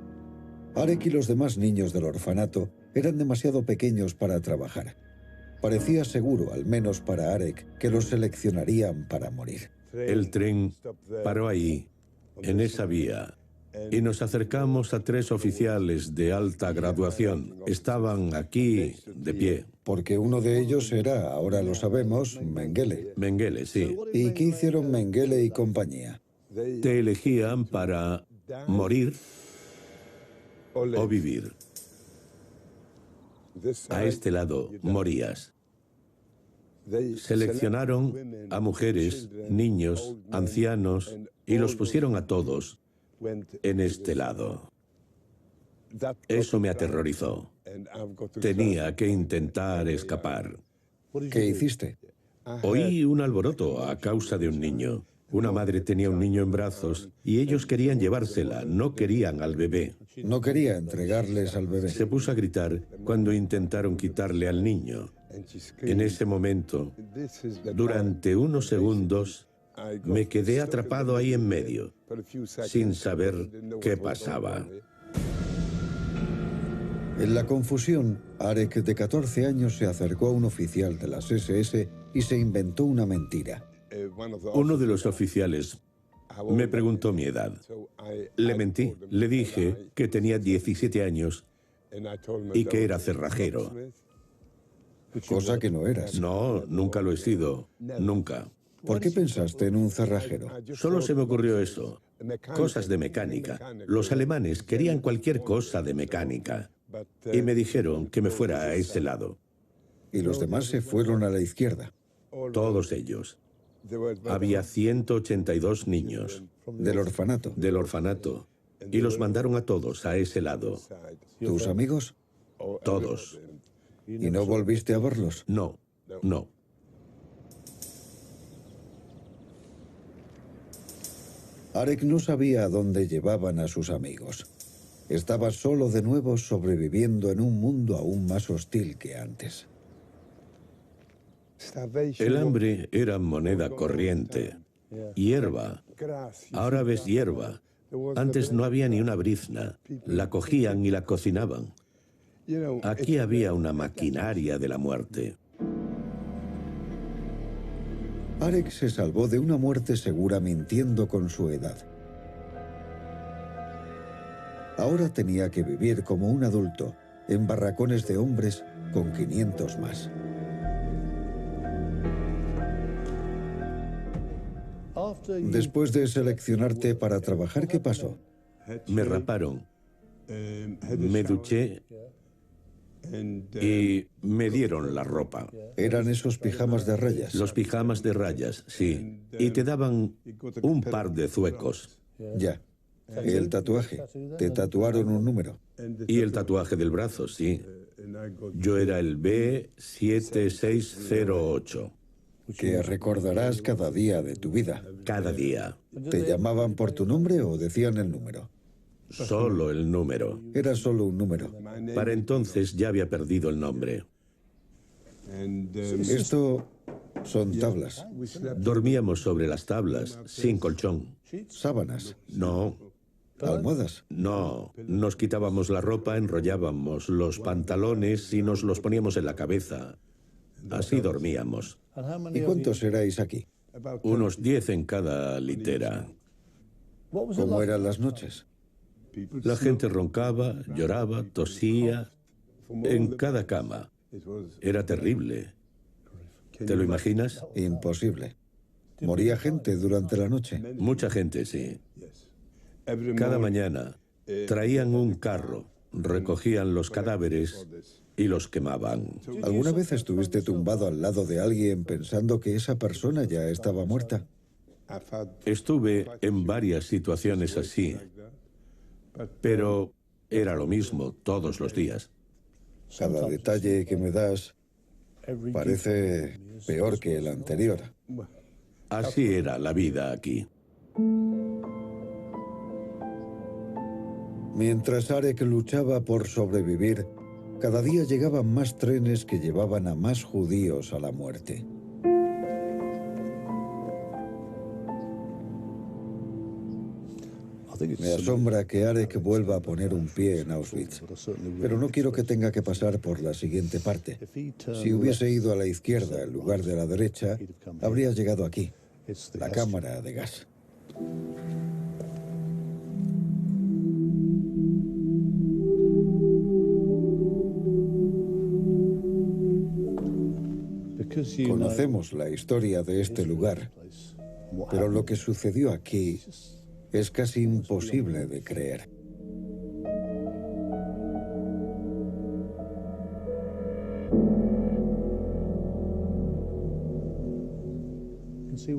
Arek y los demás niños del orfanato eran demasiado pequeños para trabajar. Parecía seguro, al menos para Arek, que los seleccionarían para morir. El tren paró ahí, en esa vía, y nos acercamos a 3 oficiales de alta graduación. Estaban aquí, de pie. Porque uno de ellos era, ahora lo sabemos, Mengele. Mengele, sí. ¿Y qué hicieron Mengele y compañía? Te elegían para morir o vivir. A este lado morías. Seleccionaron a mujeres, niños, ancianos y los pusieron a todos en este lado. Eso me aterrorizó. Tenía que intentar escapar. ¿Qué hiciste? Oí un alboroto a causa de un niño. Una madre tenía un niño en brazos y ellos querían llevársela, no querían al bebé. No quería entregarles al bebé. Se puso a gritar cuando intentaron quitarle al niño. En ese momento, durante unos segundos, me quedé atrapado ahí en medio, sin saber qué pasaba. En la confusión, Arek, de 14 años, se acercó a un oficial de las SS y se inventó una mentira. Uno de los oficiales me preguntó mi edad. Le mentí. Le dije que tenía 17 años y que era cerrajero. Cosa que no eras. No, nunca lo he sido. Nunca. ¿Por qué pensaste en un cerrajero? Solo se me ocurrió eso. Cosas de mecánica. Los alemanes querían cualquier cosa de mecánica. Y me dijeron que me fuera a ese lado. Y los demás se fueron a la izquierda. Todos ellos. Había 182 niños. ¿Del orfanato? Del orfanato. Y los mandaron a todos a ese lado. ¿Tus amigos? Todos. ¿Y no volviste a verlos? No, no. Arek no sabía a dónde llevaban a sus amigos. Estaba solo de nuevo, sobreviviendo en un mundo aún más hostil que antes. El hambre era moneda corriente. Hierba. Ahora ves hierba. Antes no había ni una brizna. La cogían y la cocinaban. Aquí había una maquinaria de la muerte. Arek se salvó de una muerte segura mintiendo con su edad. Ahora tenía que vivir como un adulto, en barracones de hombres con 500 más. Después de seleccionarte para trabajar, ¿qué pasó? Me raparon. Me duché y me dieron la ropa. ¿Eran esos pijamas de rayas? Los pijamas de rayas, sí. Y te daban un par de zuecos. Ya. ¿Y el tatuaje? ¿Te tatuaron un número? Y el tatuaje del brazo, sí. Yo era el B7608. Que recordarás cada día de tu vida. Cada día. ¿Te llamaban por tu nombre o decían el número? Solo el número. Era solo un número. Para entonces ya había perdido el nombre. Esto son tablas. Dormíamos sobre las tablas, sin colchón. ¿Sábanas? No. ¿Almohadas? No. Nos quitábamos la ropa, enrollábamos los pantalones y nos los poníamos en la cabeza. Así dormíamos. ¿Y cuántos erais aquí? Unos 10 en cada litera. ¿Cómo eran las noches? La gente roncaba, lloraba, tosía, en cada cama. Era terrible. ¿Te lo imaginas? Imposible. ¿Moría gente durante la noche? Mucha gente, sí. Cada mañana traían un carro, recogían los cadáveres y los quemaban. ¿Alguna vez estuviste tumbado al lado de alguien pensando que esa persona ya estaba muerta? Estuve en varias situaciones así, pero era lo mismo todos los días. Cada detalle que me das parece peor que el anterior. Así era la vida aquí. Mientras Arek luchaba por sobrevivir, cada día llegaban más trenes que llevaban a más judíos a la muerte. Me asombra que Arek vuelva a poner un pie en Auschwitz, pero no quiero que tenga que pasar por la siguiente parte. Si hubiese ido a la izquierda en lugar de la derecha, habría llegado aquí, la cámara de gas. Conocemos la historia de este lugar, pero lo que sucedió aquí es casi imposible de creer.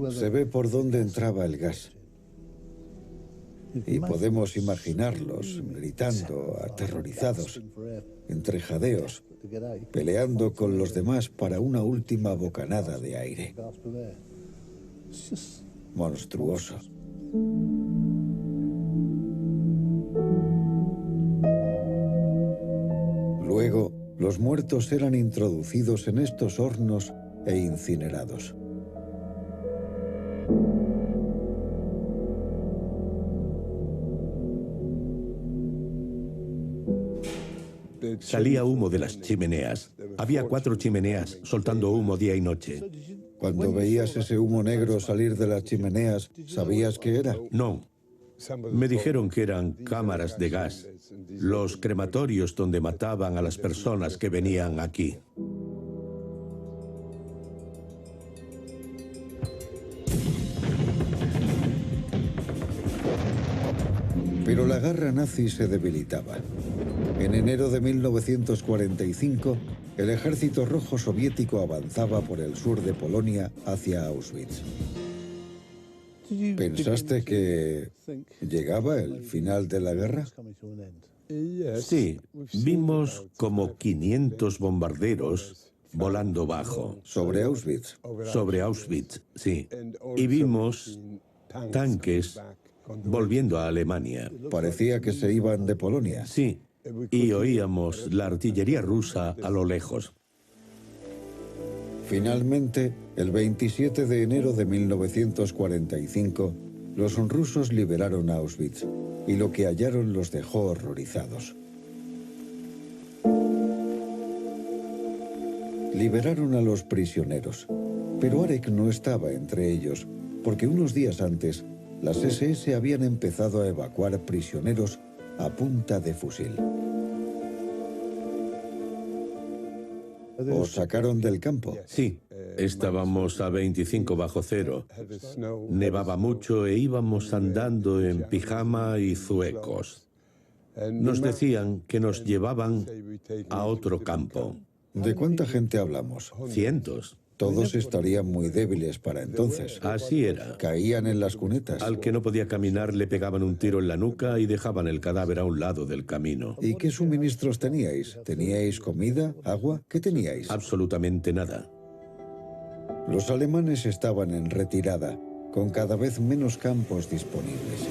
Se ve por dónde entraba el gas. Y podemos imaginarlos gritando, aterrorizados, entre jadeos, peleando con los demás para una última bocanada de aire. Monstruoso. Luego, los muertos eran introducidos en estos hornos e incinerados. Salía humo de las chimeneas. Había 4 chimeneas soltando humo día y noche. Cuando veías ese humo negro salir de las chimeneas, ¿sabías qué era? No. Me dijeron que eran cámaras de gas, los crematorios donde mataban a las personas que venían aquí. Pero la garra nazi se debilitaba. En enero de 1945, el Ejército Rojo Soviético avanzaba por el sur de Polonia hacia Auschwitz. ¿Pensaste que llegaba el final de la guerra? Sí, vimos como 500 bombarderos volando bajo. ¿Sobre Auschwitz? Sobre Auschwitz, sí. Y vimos tanques volviendo a Alemania. Parecía que se iban de Polonia. Sí, y oíamos la artillería rusa a lo lejos. Finalmente, el 27 de enero de 1945, los rusos liberaron Auschwitz y lo que hallaron los dejó horrorizados. Liberaron a los prisioneros, pero Arek no estaba entre ellos, porque unos días antes, las SS habían empezado a evacuar prisioneros a punta de fusil. ¿Os sacaron del campo? Sí, estábamos a 25 bajo cero. Nevaba mucho e íbamos andando en pijama y zuecos. Nos decían que nos llevaban a otro campo. ¿De cuánta gente hablamos? Cientos. Todos estarían muy débiles para entonces. Así era. Caían en las cunetas. Al que no podía caminar le pegaban un tiro en la nuca y dejaban el cadáver a un lado del camino. ¿Y qué suministros teníais? ¿Teníais comida, agua? ¿Qué teníais? Absolutamente nada. Los alemanes estaban en retirada, con cada vez menos campos disponibles.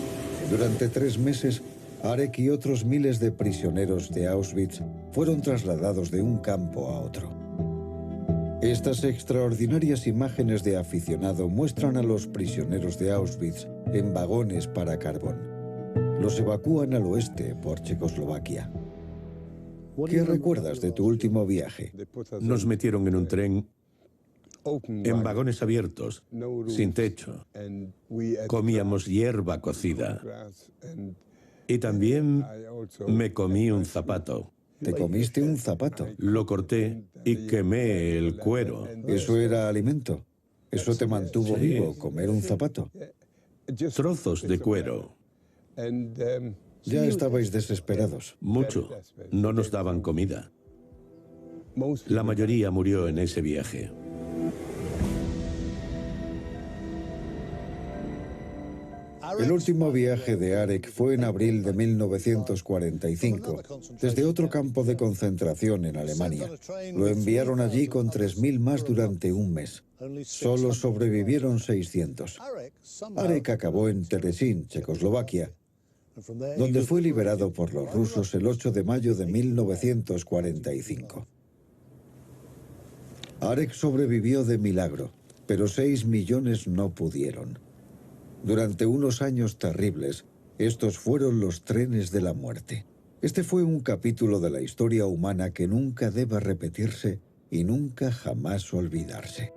Durante 3 meses, Arek y otros miles de prisioneros de Auschwitz fueron trasladados de un campo a otro. Estas extraordinarias imágenes de aficionado muestran a los prisioneros de Auschwitz en vagones para carbón. Los evacúan al oeste por Checoslovaquia. ¿Qué recuerdas de tu último viaje? Nos metieron en un tren en vagones abiertos, sin techo. Comíamos hierba cocida. Y también me comí un zapato. ¿Te comiste un zapato? Lo corté y quemé el cuero. ¿Eso era alimento? ¿Eso te mantuvo vivo, comer un zapato? Trozos de cuero. Ya estabais desesperados. Mucho. No nos daban comida. La mayoría murió en ese viaje. El último viaje de Arik fue en abril de 1945, desde otro campo de concentración en Alemania. Lo enviaron allí con 3.000 más durante un mes. Solo sobrevivieron 600. Arik acabó en Terezín, Checoslovaquia, donde fue liberado por los rusos el 8 de mayo de 1945. Arik sobrevivió de milagro, pero 6 millones no pudieron. Durante unos años terribles, estos fueron los trenes de la muerte. Este fue un capítulo de la historia humana que nunca debe repetirse y nunca jamás olvidarse.